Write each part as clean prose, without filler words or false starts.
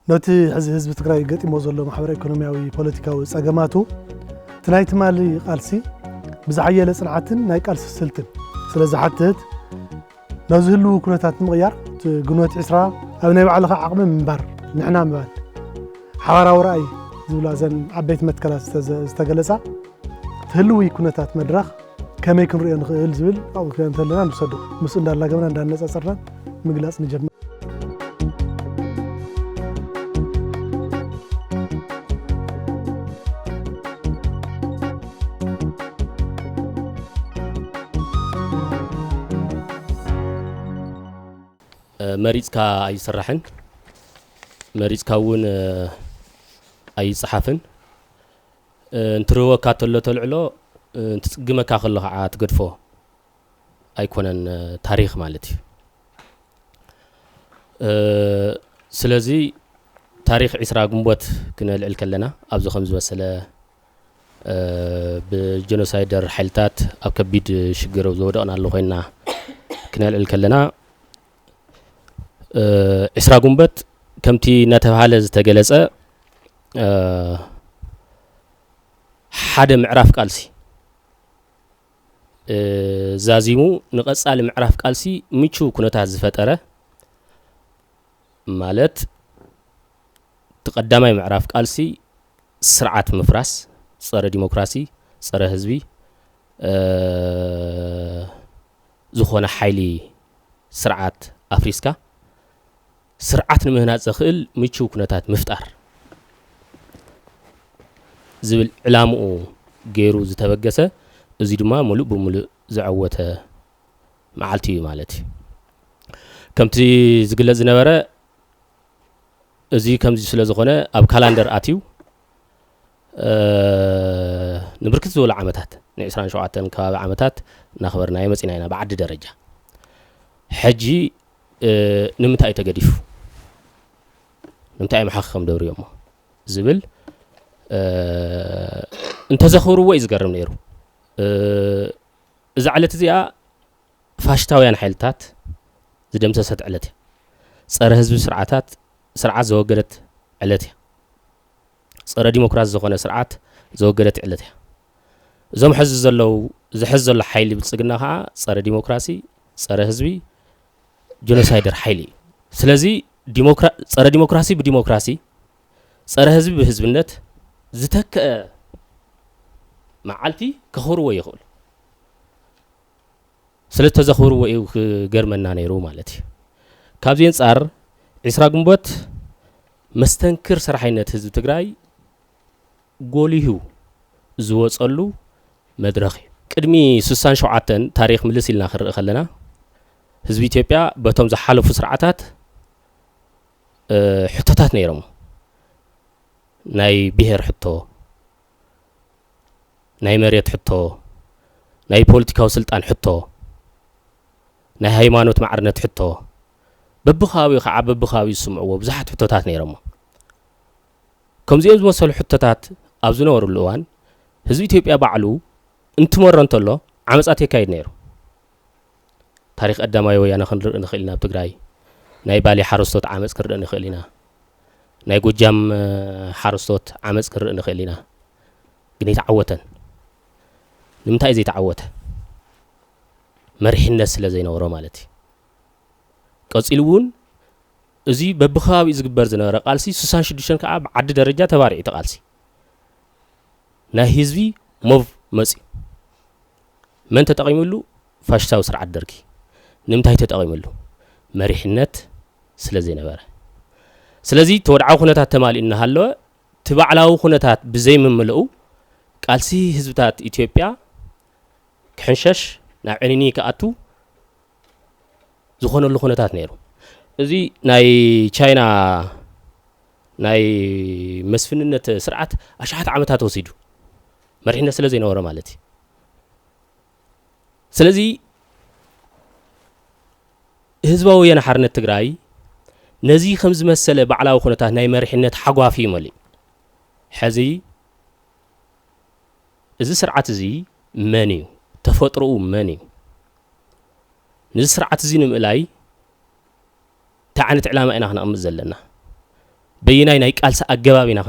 نوتي حزب تግራይ ገጢሞ ዘሎ ማሕበራዊ ኢኮኖሚያዊ ፖለቲካዊ ጸገማቱ ትናይ ትማሊ ቃልሲ ብዛሕየለ ጽንዓትን ናይ ቃልሲ ስልትን ስለዚ ሓትት ናዝህሉ ኩነታት ምቕያር ግኖት 10 ኣብ ናይ ባዕልኻ ዓቕሚ ምንባር ንሕና ምባል ሓባራዊ ራእይ ዝብላ ዘን ዓበይቲ መትከላት ዝተገለጻ ትህልዊ ኩነታት መድረኽ ከመይ ክንሪኦ ንኽእል ዝብል ኣብ ከንተለና ንሰዱ ምስ እንዳላገምና እንዳነጻጸርና ምግላጽ ንጀምር مريض كا أي صراحن مريض كون أي صحافن انتروا كاتلو تلعلو تسقم كاخلو عاد قدفو أيكونن تاريخ مالتي سلازي تاريخ إسراء قنبوت كنا الكلنا أبزو خمس وسلا بجنوسايدر حالتات أو كبيد شجرو زودا أنا اللغينا كنا الكلنا إسراء قنبت كمتي نتفعل زتجلس حدا معرف قالسي زازيمو نقص على معرف قالسي ميشو كنت هزفتره مالت تقدمي معرف قالسي سرعة مفراس صار ديمقراطي صار حزبي زخونه حيلي سرعة أفريقيا سرعة المهنات زخيل ميشو كنتات مفتار زبل علامو غيرو زتبقسه ازي دما ملو بملو زعوته معالتي مالتي كمتي زغله زنبره ازي كمزي سلازخونه اب كالندر اتيو نبركت زول عامتات ن27 كباب عامتات نخبرنا يمصينا بعد درجه حجي نمتاي تقديف نمتاي محخم دوري يوم زبل انت زخورو ويز قرم نيرو اذا علت زيا فاشتاويان حيلتات زدمسست علتي صار حزب سرعات سرعات زوجلت علتي صار ديمقراطي زخونه سرعات زوجلت علتي زم حز زلو زحز زلو حيل بتصقنا خا صار ديمقراطي صار حزبي جنوسايدر حيلي سلازي صار ديمقراطي بديمقراطي صار حزب بحزبنت زتك معالتي كخورو يخول سلت تزخورو ويو غرمنا نيرو مالتي كابزين صار 10 غنبوت مستنكر سرحينت حزب تግራይ ጎሊሁ ዝወጸሉ መድረኽ ቅድሚ 67 ታሪኽ ምልስ ኢልና ክርኢ ከለና ህዝቢ ኢትዮጵያ በቶም ዝሓለፉ ስርዓታት ሕቶታት ነይሮም ናይ ብሄር ሕቶ ናይ መሬት ሕቶ ናይ ፖለቲካዊ ስልጣን ሕቶ ናይ ሃይማኖት ማዕርነት ሕቶ በብኻቢው ከዓ በብኻቢው ስምዕዎ ብዙሓት ሕቶታት ነይሮም ከምዚኦም ዝመሰሉ ሕቶታት ኣብ ዝነበሩሉ እዋን ህዝቢ ኢትዮጵያ ባዕሉ እንትመሮ እንተሎ ዓመጻት የካይድ ነይሩ ታሪኽ ቀዳማይ ወያነ ክንርኢ ንኽእል ኢና ትግራይ ናይ ባሊ ሓረስቶት ዓመጽ ክርኢ ንኽእል ኢና ናይ ጎጃም ሓረስቶት ዓመጽ ክርኢ ንኽእል ኢና ግን ይተዓወተን ንምንታይ ዘይተዓወተ መሪሕነት ስለ ዘይነበሮ ማለት እዩ ቀጺሉ እውን እዚ በብኻቢ ዝግበር ዝነበረ ቃልሲ 66 ከዓ ብዓዲ ደረጃ ተባሪዒ ተቃልሲ ናይ ህዝቢ ሞቭ መጺ መን ተጠቂሙሉ ፋሽስታዊ ስርዓት ደርጊ ንምንታይ ተጠቂሙሉ መሪሕነት ስለ ዘይነበረ ስለዚ ተወድዓዊ ኩነታት ተማሊእና ሃለወ ትባዕላዊ ኩነታት ብዘይ ምምልኡ ቃልሲ ህዝብታት ኢትዮጵያ ክሕንሸሽ ናብ ዕኒኒ ከኣቱ ዝኾነሉ ኩነታት ነይሩ እዚ ናይ ቻይና ናይ መስፍንነት ስርዓት ኣሽሓት ዓመታት ወሲዱ መሪሕነት ስለ ዘይነበረ ማለት እዩ ስለዚ ህዝባዊ ወያነ ሓርነት ትግራይ ነዚ ከም ዝመሰለ ባዕላዊ ኩነታት ናይ መሪሕነት ሓጓፊ ይመልእ ሕዚ እዚ ስርዓት እዚ መን እዩ ተፈጥሮኡ መን እዩ ነዚ ስርዓት እዚ ንምእላይ تعانت علامة إنا خنا أمز زلنا በየናይ ናይ ቃልሲ ኣገባቢና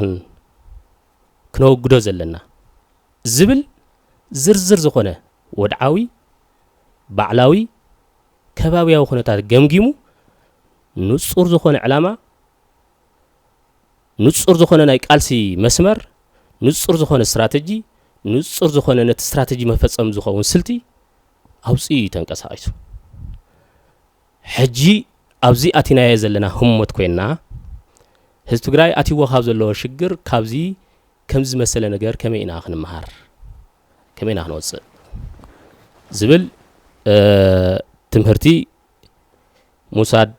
ክንወግዶ ዘለና ዝብል ዝርዝር ዝኾነ ወድዓዊ ባዕላዊ ከባቢያዊ ኩነታት ገምጊሙ ንጹር ዝኾነ ዕላማ ንጹር ዝኾነ ናይ ቃልሲ መስመር ንጹር ዝኾነ ስትራቴጂ ንጹር ዝኾነ ነቲ ስትራቴጂ መፈጸም ዝኸውን ስልቲ ኣውፅኡ ተንቀሳቒሱ ሕጂ ኣብዚ ኣቲናየ ዘለና ህሞት ኮይና ህዝቢ ትግራይ ኣቲዎ ካብ ዘለዎ ሽግር ካብዚ ከምዚ መሰለ ነገር ከመይ ኢና ክንመሃር ከመይ ኢና ክንወፅእ ዝብል ትምህርቲ ሙሳድ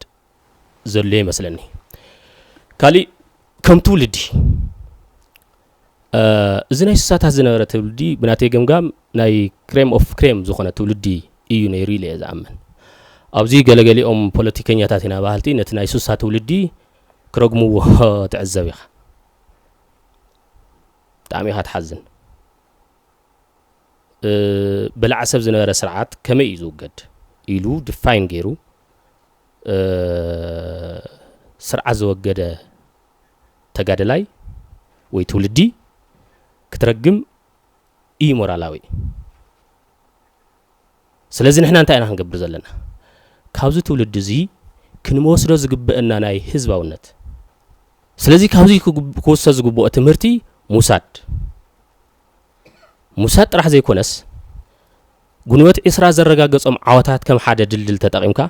ዘሎ ይመስለኒ ካሊእ ከም ትውልዲ እዚ ናይ ስሳታት ዝነበረ ትውልዲ ብናተይ ገምጋም ናይ ክሬም ኦፍ ክሬም ዝኾነ ትውልዲ እዩ ነይሩ ኢለ ዝኣምን ኣብዚ ገለገሊኦም ፖለቲከኛታት ኢና ባህልቲ ነቲ ናይ ስሳ ትውልዲ ክረግምዎ ትዕዘብ ኢኻ ብጣዕሚ ኢኻ ትሓዝን በላዕ ሰብ ዝነበረ ስርዓት ከመይ እዩ ዝውገድ ኢሉ ዲፋይን ገይሩ ስርዓት ዝወገደ ተጋደላይ ወይ ትውልዲ ክትረግም እዩ ሞራላዊ ስለዚ ንሕና እንታይ ኢና ክንገብር ዘለና ካብዚ ትውልዲ እዚ ክንወስዶ ዝግበአና ናይ ህዝባውነት ስለዚ ካብዚ ክወሰድ ዝግብኦ ትምህርቲ ሙሳድ ጥራሕ ዘይኮነስ ጉንበት እስራ ዘረጋገጾም ዓወታት ከም ሓደ ድልድል ተጠቂምካ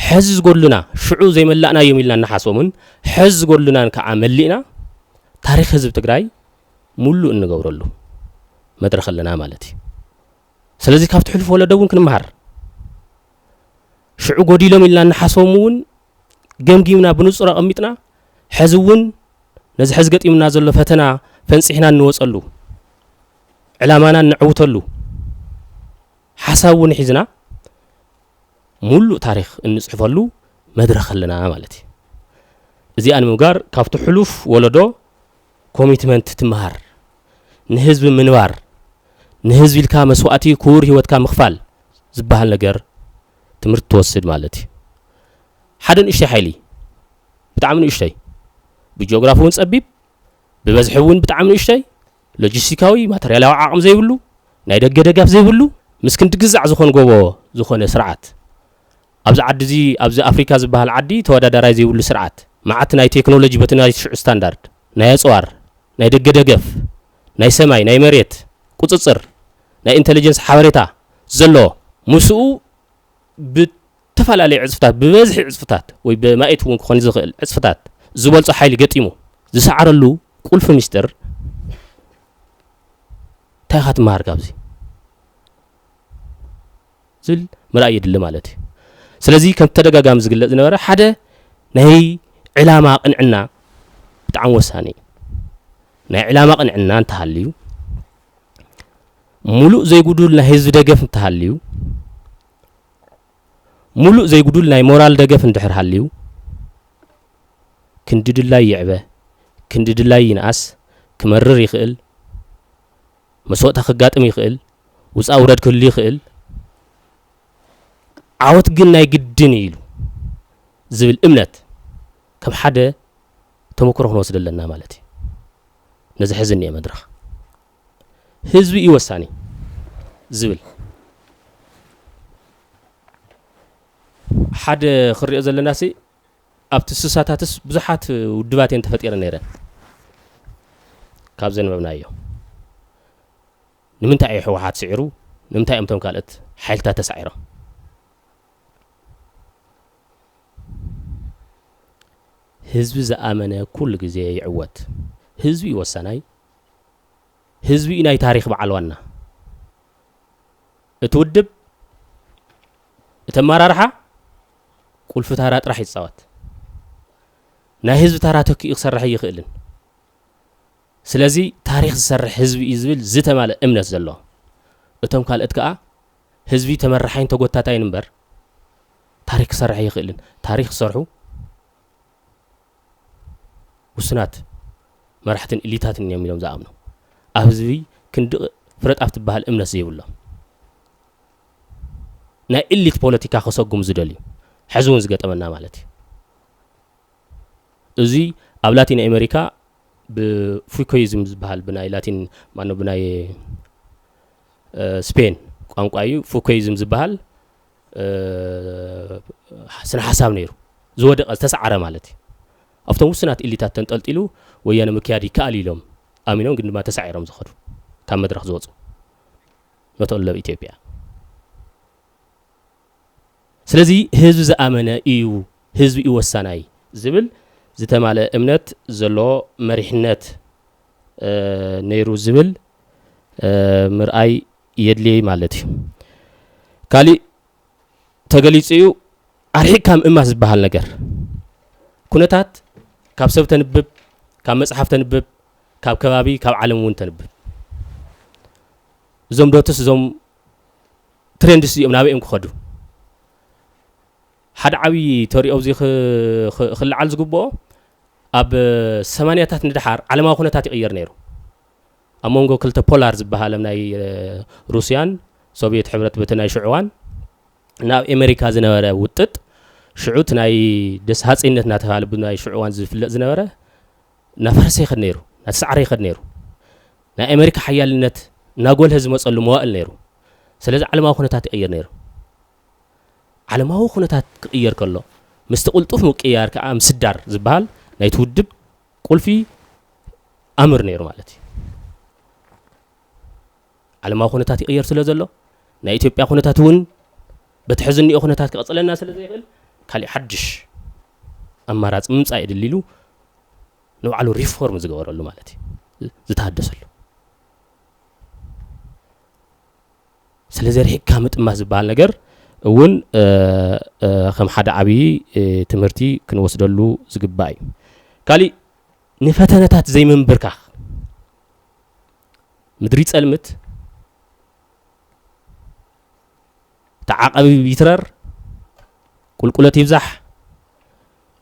ሕዚ ዝጎሉና ሽዑ ዘይመላእና እዮም ኢልና ንሓስቦምን ሕዚ ዝጎሉናን ከዓ መሊእና ታሪክ ህዝብ ትግራይ ሙሉእ እንገብረሉ መድረኽ ኣለና ማለት እዩ ስለዚ ካብቲ ሕልፍ ወለዶ እውን ክንመሃር ሽዑ ጎዲሎም ኢልና ንሓስቦም እውን ገምጊምና ብንጹር ኣቐሚጥና ሕዚ እውን ነዚ ሕዚ ገጢምና ዘሎ ፈተና ፈንፂሕና እንወፀሉ ዕላማና እንዕውተሉ ሓሳብ እውን ሒዝና ሙሉእ ታሪክ እንጽሕፈሉ መድረኽ ኣለና ማለት እዩ እዚኣ ንምጋር ካብቲ ሕሉፍ ወለዶ ኮሚትመንት ትመሃር ንህዝቢ ምንባር ንህዝቢ ኢልካ መስዋዕቲ ክቡር ህይወትካ ምኽፋል ዝበሃል ነገር ትምህርቲ ትወስድ ማለት እዩ ሓደ ንእሽተይ ሓይሊ ብጣዕሚ ንእሽተይ ብጂኦግራፊ እውን ጸቢብ ብበዝሒ እውን ብጣዕሚ ንእሽተይ ሎጂስቲካዊ ማተርያላዊ ዓቕም ዘይብሉ ናይ ደገ ደጋፍ ዘይብሉ ምስክን ድግዛዕ ዝኾን ጎቦ ዝኾነ ስርዓት ኣብዚ ዓዲ እዚ ኣብዚ ኣፍሪካ ዝበሃል ዓዲ ተወዳዳራይ ዘይብሉ ስርዓት መዓት ናይ ቴክኖሎጂ በቲ ናይ ሽዑ ስታንዳርድ ናይ ኣጽዋር ናይ ደገ ደገፍ ናይ ሰማይ ናይ መሬት ቁጽጽር ናይ ኢንተሊጀንስ ሓበሬታ ዘሎ ምስኡ ብተፈላለዩ ዕጽፍታት ብበዝሒ ዕጽፍታት ወይ ብማእት እውን ክኾን ዝኽእል ዕጽፍታት ዝበልጾ ሓይሊ ገጢሙ ዝሰዓረሉ ቁልፊ ምስጢር እንታይ ኢኻ ትመሃር ካብዚ ዝብል ምርኣይ የድሊ ማለት እዩ ስለዚ ከም ተደጋጋሚ ዝግለጽ ዝነበረ ሓደ ናይ ዕላማ ቅንዕና ብጣዕሚ ወሳኒ ናይ ዕላማ ቅንዕና እንተሃልዩ ሙሉእ ዘይጉዱል ናይ ህዝቢ ደገፍ እንተሃልዩ ሙሉእ ዘይጉዱል ናይ ሞራል ደገፍ እንድሕር ሃልዩ ክንድድላይ ይዕበ ክንድድላይ ይንኣስ ክመርር ይኽእል መስዋዕታ ክጋጥም ይኽእል ውፃ ውረድ ክህሉ ይኽእል ዓወት ግን ናይ ግድን ኢሉ ዝብል እምነት ከም ሓደ ተመክሮ ክንወስድ ኣለና ማለት እዩ ነዚ ሕዚ እኒአ መድረኽ ህዝቢ እዩ ወሳኒ ዝብል ሓደ ክሪኦ ዘለና ሲ ኣብቲ ስሳታትስ ብዙሓት ውድባት እየን ተፈጢረን ነይረን ካብ ዘንበብናዮ ንምንታይ እዩ ሕወሓት ስዒሩ ንምንታይ እዮም እቶም ካልኦት ሓይልታት ተሳዒሮም ህዝቢ ዝኣመነ ኩሉ ግዜ ይዕወት ህዝቢ እዩ ወሳናይ ህዝቢ እዩ ናይ ታሪክ በዓል ዋና እቲ ውድብ እቲ ኣመራርሓ ቁልፊ ታራ ጥራሕ ይፃወት ናይ ህዝቢ ታራ ተኪኡ ክሰርሕ ይኽእልን ስለዚ ታሪክ ዝሰርሕ ህዝቢ እዩ ዝብል ዝተማልአ እምነት ዘሎ እቶም ካልኦት ከዓ ህዝቢ ተመራሓይን ተጎታታይን እምበር ታሪክ ክሰርሕ ይኽእልን ታሪክ ዝሰርሑ ውስናት መራሕትን ኢሊታትን እዮም ኢሎም ዝኣምኑ ኣብ ህዝቢ ክንድቕ ፍረጣፍ ትበሃል እምነት ዘይብሎም ናይ ኢሊት ፖለቲካ ክሰጉም ዝደልዩ ሕዚ እውን ዝገጠመና ማለት እዩ እዚ ኣብ ላቲን ኣሜሪካ ብፉኮይዝም ዝበሃል ብናይ ላቲን ማኖ ብናይ ስፔን ቋንቋ እዩ ፉኮይዝም ዝበሃል ስነ ሓሳብ ነይሩ ዝወደቀ ዝተሰዓረ ማለት እዩ ኣብቶም ውስናት ኢሊታት ተንጠልጢሉ ወያነ ምክያድ ይከኣል ኢሎም ኣሚኖም ግን ድማ ተሳዒሮም ዝኸዱ ካብ መድረክ ዝወፁ ነተለብ ኢትዮጵያ ስለዚ ህዝቢ ዝኣመነ እዩ ህዝቢ እዩ ወሳናይ ዝብል ዝተማለ እምነት ዘሎ መሪሕነት ነይሩ ዝብል ምርኣይ የድሊ ማለት እዩ ካሊእ ተገሊጹ እዩ ኣርሒቅካ ምእማስ ዝበሃል ነገር ኩነታት ካብ ሰብ ተንብብ ካብ መጽሓፍ ተንብብ ካብ ከባቢ ካብ ዓለም እውን ተንብብ እዞም ዶትስ እዞም ትሬንድስ እዮም ናበኦም ክኸዱ ሓደ ዓብዪ ተሪኦ እዚ ክልዓል ዝግብኦ ኣብ 80ታት ንድሓር ዓለማዊ ኩነታት ይቕየር ነይሩ ኣብ መንጎ ክልተ ፖላር ዝበሃል ናይ ሩስያን ሶቪየት ሕብረት በቲ ናይ ሽዑዋን ናብ ኣሜሪካ ዝነበረ ውጥጥ ሽዑት ናይ ደስ ሃፂነት እናተባሃለ ብናይ ሽዑዋን ዝፍለጥ ዝነበረ ናፈረሰ ይኸድ ነይሩ ናተሰዓረ ይኸድ ነይሩ ናይ ኣሜሪካ ሓያልነት እናጎልሀ ዝመፀሉ መዋእል ነይሩ ስለዚ ዓለማዊ ኩነታት ይቕየር ነይሩ ዓለማዊ ኩነታት ክቕየር ከሎ ምስቲ ቁልጡፍ ምቅያር ከዓ ምስዳር ዝበሃል ናይ ትውድብ ቁልፊ ኣምር ነይሩ ማለት እዩ ዓለማዊ ኩነታት ይቕየር ስለ ዘሎ ናይ ኢትዮጵያ ኩነታት እውን በቲ ሕዝኒኦ ኩነታት ክቕፅለና ስለ ዘይኽእል ካሊእ ሓድሽ ኣማራፂ ምምፃእ የድልሉ ንባዕሉ ሪፎርም ዝገበረሉ ማለት እዩ ዝተሃደሰሉ ስለዚ ርሒቅካ ምጥማስ ዝበሃል ነገር እውን ከም ሓደ ዓብዪ ትምህርቲ ክንወስደሉ ዝግባእ እዩ ካሊእ ንፈተነታት ዘይምንብርካ ምድሪ ፀልምት ተዓቐቢ ይትረር ቁልቁለት ይብዛሕ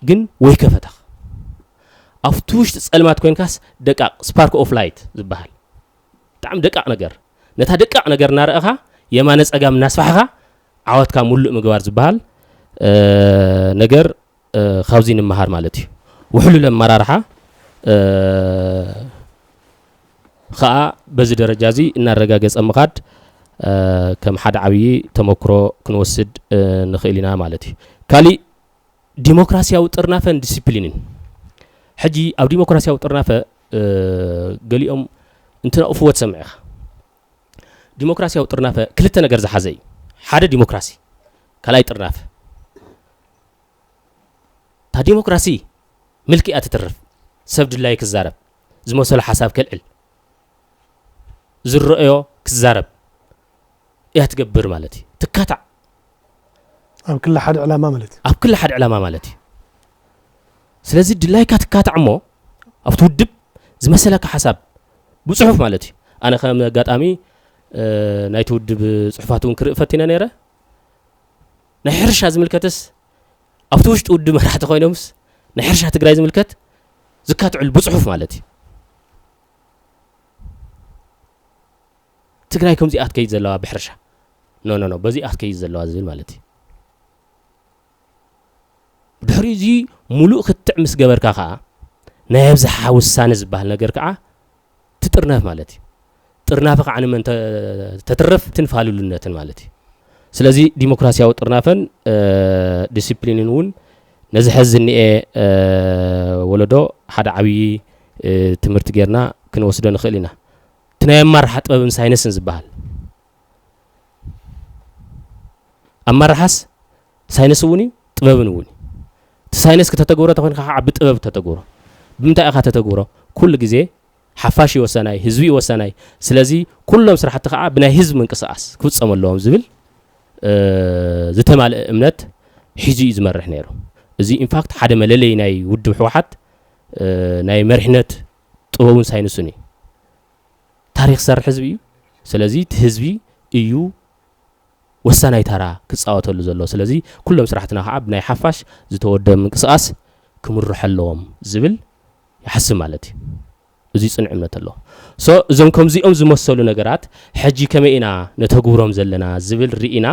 ግን ወይ ከፈተኽ ኣብቲ ውሽጢ ፀልማት ኮይንካስ ደቃቅ ስፓርክ ኦፍ ላይት ዝበሃል ብጣዕሚ ደቃቅ ነገር ነታ ደቃቅ ነገር እናርአኻ የማነ ፀጋም እናስፋሕኻ ዓወትካ ሙሉእ ምግባር ዝበሃል ነገር ካብዚ ንምሃር ማለት እዩ ውሕሉል ኣመራርሓ ከዓ በዚ ደረጃ እዚ እናረጋገፀ ምኻድ ከም ሓደ ዓብዪ ተመክሮ ክንወስድ ንኽእል ኢና ማለት እዩ ካሊእ ዲሞክራሲያዊ ጥርናፈን ዲሲፕሊንን ሕጂ ኣብ ዲሞክራሲያዊ ጥርናፈ ገሊኦም እንትነቕፍዎ ትሰምዕ ኢኻ ዲሞክራሲያዊ ጥርናፈ ክልተ ነገር ዝሓዘ እዩ ሓደ ዲሞክራሲ ካልኣይ ጥርናፈ እታ ዲሞክራሲ ምልክኣ ትትርፍ ሰብ ድላይ ክዛረብ ዝመሰሎ ሓሳብ ከልዕል ዝረአዮ ክዛረብ እያ ትገብር ማለት እዩ ትካታዕ ኣብ ክሊ ሓደ ዕላማ ማለት እዩ ኣብ ክሊ ሓደ ዕላማ ማለት እዩ ስለዚ ድላይካ ትካታዕ እሞ ኣብቲ ውድብ ዝመሰለካ ሓሳብ ብፅሑፍ ማለት እዩ ኣነ ከም ኣጋጣሚ ናይ ትውድብ ፅሑፋት እውን ክርኢ ፈቲነ ነይረ ናይ ሕርሻ ዝምልከትስ ኣብቲ ውሽጢ ውድብ መራሕቲ ኮይኖምስ ናይ ሕርሻ ትግራይ ዝምልከት ዝካትዕሉ ብፅሑፍ ማለት እዩ ትግራይ ከምዚ ኣትከይድ ዘለዋ ብሕርሻ ኖ በዚ ኣትከይድ ዘለዋ ዝብል ማለት እዩ ድሕሪ እዚ ሙሉእ ክትዕ ምስ ገበርካ ከዓ ናይ ኣብዝሓ ውሳነ ዝበሃል ነገር ከዓ ትጥርነፍ ማለት እዩ ጥርናፈ ከዓ ንመን ተትርፍ ትንፋልሉነትን ማለት እዩ ስለዚ ዲሞክራሲያዊ ጥርናፈን ዲሲፕሊንን እውን ነዚ ሕዚ ዝኒኤ ወለዶ ሓደ ዓብዪ ትምህርቲ ጌርና ክንወስዶ ንኽእል ኢና እቲ ናይ ኣመራርሓ ጥበብን ሳይንስን ዝበሃል ኣመራርሓስ ሳይንስ እውን እዩ ጥበብን እውን እቲ ሳይንስ ከተተግብሮ ተኮይንካ ከዓ ብጥበብ ተተግብሮ ብምንታይ ኢኻ ተተግብሮ ኩሉ ግዜ ሓፋሽ ይወሰናይ ህዝቢ ይወሰናይ ስለዚ ኩሎም ስራሕቲ ከዓ ብናይ ህዝቢ ምንቅስቃስ ክፍፀም ኣለዎም ዝብል ዝተማልአ እምነት ሒዙ እዩ ዝመርሕ ነይሩ እዚ ኢንፋክት ሓደ መለለይ ናይ ውድብ ሕወሓት ናይ መሪሕነት ጥበቡን ሳይንሱን እዩ ታሪክ ዝሰርሕ ህዝቢ እዩ ስለዚ እቲ ህዝቢ እዩ ወሳናይ ተራ ክፃወተሉ ዘሎ ስለዚ ኩሎም ስራሕትና ከዓ ብናይ ሓፋሽ ዝተወደበ ምንቅስቃስ ክምርሑ ኣለዎም ዝብል ይሓስብ ማለት እዩ እዚ ፅንዕ እምነት ኣሎ እዞም ከምዚኦም ዝመሰሉ ነገራት ሕጂ ከመይ ኢና ነተግብሮም ዘለና ዝብል ርኢና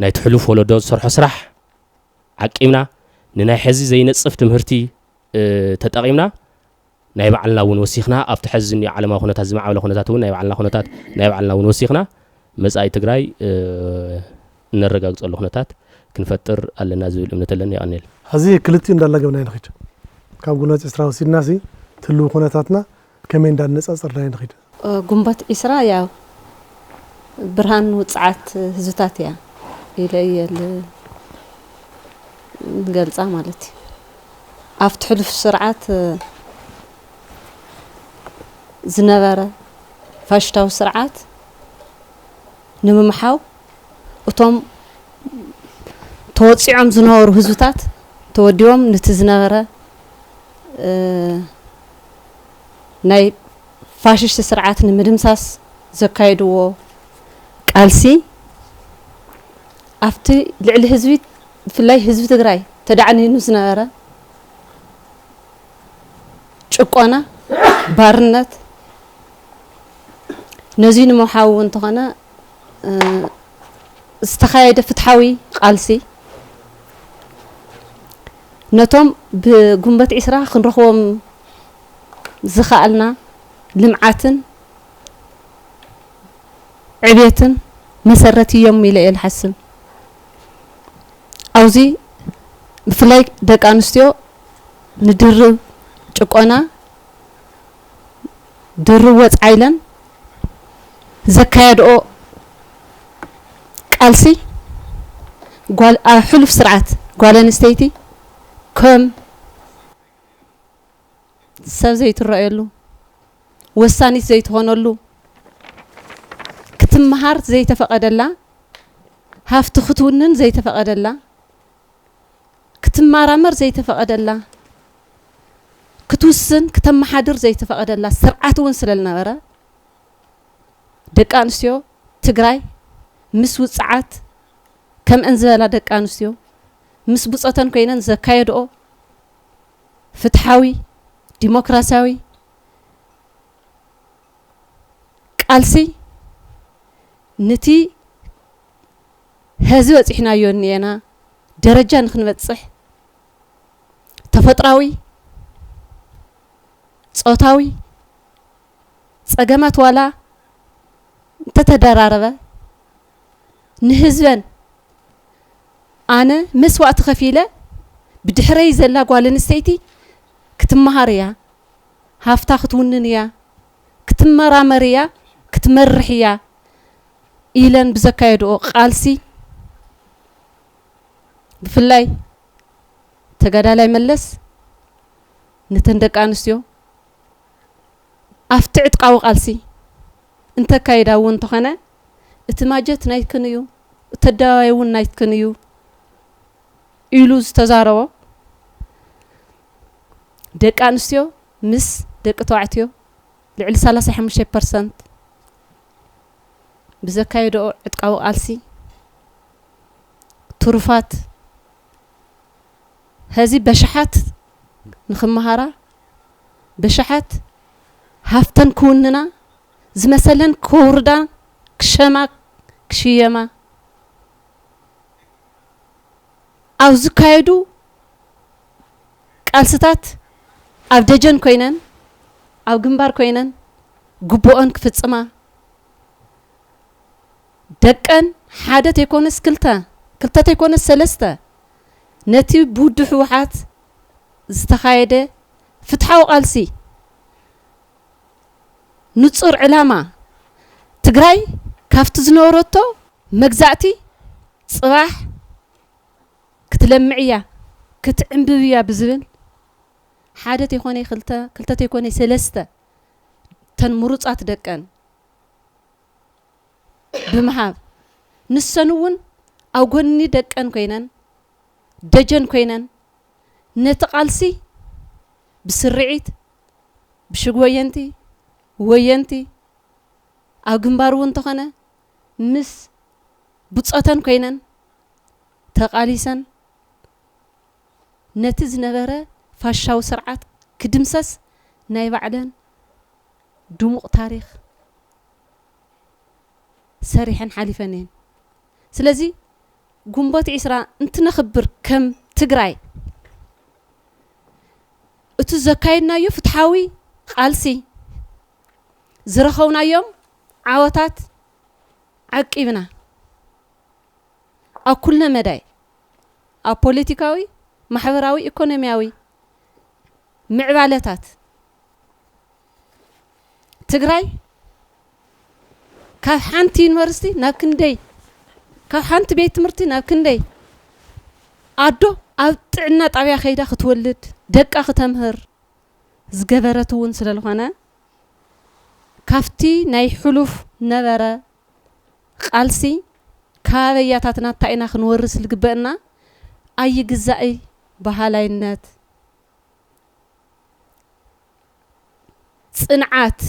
ናይ ትሕሉፍ ወለዶ ዝሰርሖ ስራሕ ዓቂምና نناي حزي زي نصف تمهرتي تطقيمنا ناي بعلنا ونوسيخنا افت حزني على ما خنات زما على خناتات ناي بعلنا خناتات ناي بعلنا ونوسيخنا مصاي تግራይ نرغاغصلو خناتات كنفطر علنا زول امنت لنا يانيل هذه كلتي እንዳላ ገብና ይንخيد ካብ ጉንበት እስራው ሲናሲ ትሉ خناتاتنا ከመይ እንዳነጻጽርና ይንخيد ጉንበት እስራ ያው ብርሃን ወጽዓት ህዝታት ያ ይለየል ገልጻ ማለት አፍት ሕልፍ ስርዓት ዝነበረ ፋሽታው ስርዓት ንምምሓው እቶም ተወጽዖም ዝነበሩ ህዝታት ተወዲዎም ነቲ ዝነበረ ናይ ፋሽስት ስርዓት ንምድምሳስ ዘካይድዎ ቃልሲ አፍቲ ልዕሊ ህዝቢ ፍላይ ህዝቢ ትግራይ ተዳዕኒኑ ዝነበረ ጭቆና ባርነት ነዚ ንምሓው እንተኾነ ዝተኻየደ ፍትሓዊ ቃልሲ ነቶም ብጉንበት ዒስራ ክንረኽቦም ዝኽኣልና ልምዓትን ዕብየትን መሰረት እዮም ኢለ እየ ዝሓስብ አውዚ ብፍላይ ደቂ ኣንስትዮ ንድርብ ጭቆና ድርብ ወጻኢለን ዘካየድኦ ቃልሲ ጓል ሕልፍ ስርዓት ጓል ኣንስተይቲ ከም ሰብ ዘይትረአየሉ ወሳኒት ዘይትኾነሉ ክትመሃር ዘይተፈቀደላ ሃፍቲ ክትውንን ዘይተፈቀደላ ክትማራመር ዘይተፈቀደላ ክትውስን ከተመሓድር ዘይተፈቀደላ ስርዓት እውን ስለልነበረ ደቂ ኣንስትዮ ትግራይ ምስ ውጽዓት ከም እንዘላ ደቂ ኣንስትዮ ምስ ብጾተን ኮይነን ዘካየድኦ ፍትሓዊ ዲሞክራሲያዊ ቃልሲ ነቲ ህዝቢ በጽሕናዮ ኒና ደረጃ ንክንበጽሕ ተፈጥራዊ ጾታዊ ጸገማት ዋላ ተተደራረበ ንህዝበን ኣነ መስዋዕት ከፊለ ብድሕረይ ዘላ ጓል ኣንስተይቲ ክትመሃር እያ ሃፍታ ክትውንን እያ ክትመራመር እያ ክትመርሕ እያ ኢለን ብዘካየድኦ ቃልሲ ብፍላይ ተጋዳላይ መለስ ነተን ደቂ ኣንስትዮ ኣፍቲ ዕጥቃዊ ቃልሲ እንተካይዳ እውን ተኾነ እቲ ማጀት ናይትክን እዩ እቲ ኣደባባይ እውን ናይትክን እዩ ኢሉ ዝተዛረቦ ደቂ ኣንስትዮ ምስ ደቂ ተባዕትዮ ልዕሊ 35% ብዘካየድኦ ዕጥቃዊ ቃልሲ ትሩፋት هذه بشحات نخمهارا بشحات هفتن كوننا زمثلا كوردا كشما كشيما أو زكايدو قالستات أو دجن كوينن أو جنبار كوينن قبوان كفتسما دكان حادث يكونس كلتا يكونس سلستا نتي بود حوحات زتخايده فتحو قالسي نصر علامة تግራይ ካፍት ዝነበረቶ መግዛእቲ ጽባህ ክትለምዕያ ክትዕምብብያ ብዝብል ሓደት ይኾነ ክልተ ይኾነ ሰለስተ ተን ምሩጻት ደቀን ብምሃብ ንሰኑውን ኣብ ጎኒ ደቀን ኮይነን ደጀን ኮይነን ነቲ ቃልሲ ብስርዒት ብሽግወየንቲ ወየንቲ ኣብ ግንባር እውን ተኾነ ምስ ብጾተን ኮይነን ተቃሊሰን ነቲ ዝነበረ ፋሻው ስርዓት ክድምሰስ ናይ ባዕለን ድሙቕ ታሪኽ ሰሪሐን ሓሊፈን ስለዚ ጉንቦት 20 እንትነኽብር ከም ትግራይ اتزكاينا يفتحاوي قالسي زرخونا يوم عواتات عقيبنا أو كلنا مداي أو بوليتيكاوي محوراوي إيكونومياوي معبالتات تقراي كاف حانتي يونيفرسيتي ناب كندي كاف حانت بيت مرتي ناب كندي أدو أبتعنا طبيعة خيدا ختولد دقا ختمهر زقبرتون سلالخانا كافتي ناي حلوف نبرا قالسي كابياتاتنا تاينا خنورس لقبئنا أي جزائي بهالاينات صنعات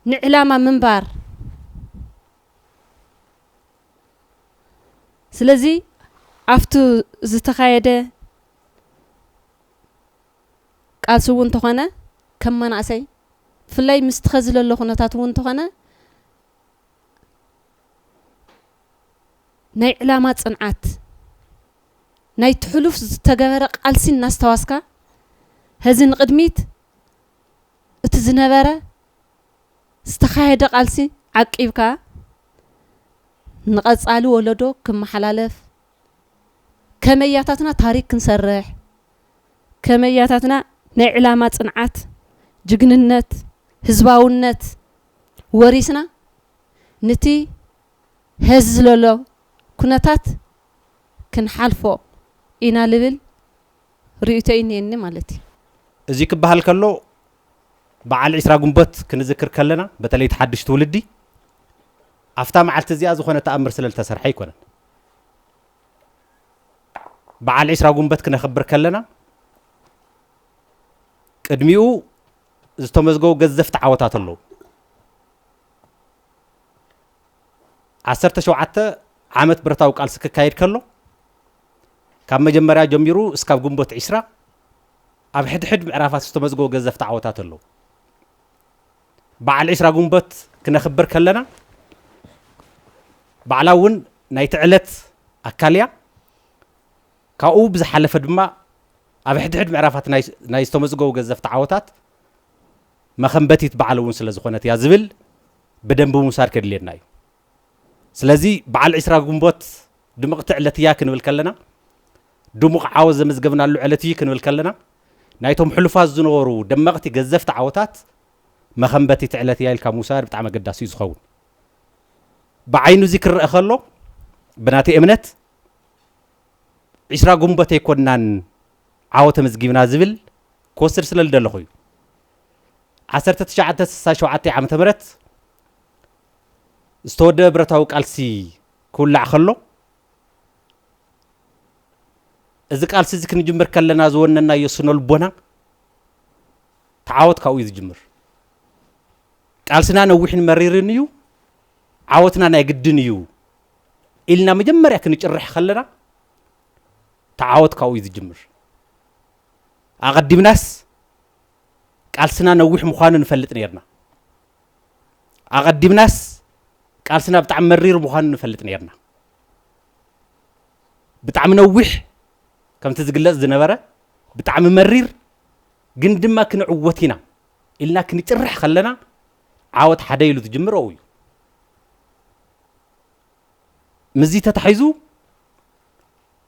نعلامة منبار سلازي عفتو زتخايدة قالسو وانتخانا كم من عسي فلاي مستخزل اللخونة تاتو وانتخانا ناي علامات صنعات ناي تحلوف تجبرق قالسي الناس تواسكا هزين قدميت اتزنبرة استخايدة قالسي عقيبكا نقص على ولدو كم حلالف كمياتاتنا تاريخ كنسرح كمياتاتنا ناي علامات صنعات جقننت هزباونت وريسنا نتي هزلولو كنتات كنحالفو إنا لبل ريوتين يني مالتي ازي كبهال كلو بعال عسرا قنبت كنذكر كلنا بتلي تحدش تولدي أفتا معلت زي أزخونة تأمر سلل تسرح يكون بعال عسرا قنبت كنا خبر كلنا قدميو زتمزقو قزفت عواتات اللو عسرت شوعته عامت برتاو قال سك كايد كلو كم مجمريا جميرو اسكاب قنبت عسرا أب حد معرفات زتمزقو قزفت عواتات اللو بعال عسرا قنبت كنا خبر كلنا بعلاون نايتعلت أكاليا كاو بزحلف دما أب حد معرفات ناي زتمزقو قزفت عواتات ما خنبتيت بعلون سلازخونت يا زبل بدنب مسار كدليناي سلازي بعل عسرا قنبت دمق تعلتيا كنبل كلنا دمق عاوز مزقبنا له علتي كنبل كلنا نايتهم حلفات زنورو دمقتي قزفت عواتات ما خنبتيت علتيا الكاموسار بتاع ما قداسي زخون بعينو ذكر اخلو بناتي امنت عسرا قنبت يكونان عاوت مزقبنا زبل كوسر سلال دلخوي عسرت تشعت ساشوعتي عم تمرت استود برتاو قالسي كل عخلو اذا قالسي ذيك نجمر كلنا زوننا يسنو البونا تعاوت كاو يجمر قالسنا نوحن مريرنيو عاوتنا ناي قدنيو إلنا مجمر يكن يجرح خلنا تعاوت كاو يجمر اقدم ناس قالسنا نوح مخان نفلط نيرنا اقدم ناس قالسنا بتاع مرير مخان نفلط نيرنا بتاع نوح كم تزقلص زنبره بتاع مرير ግን ድማ ክንዕወቲና ኢልና ክንጭርሕ خلنا عاوت حدا يلو تجمرو مزي تتحيزو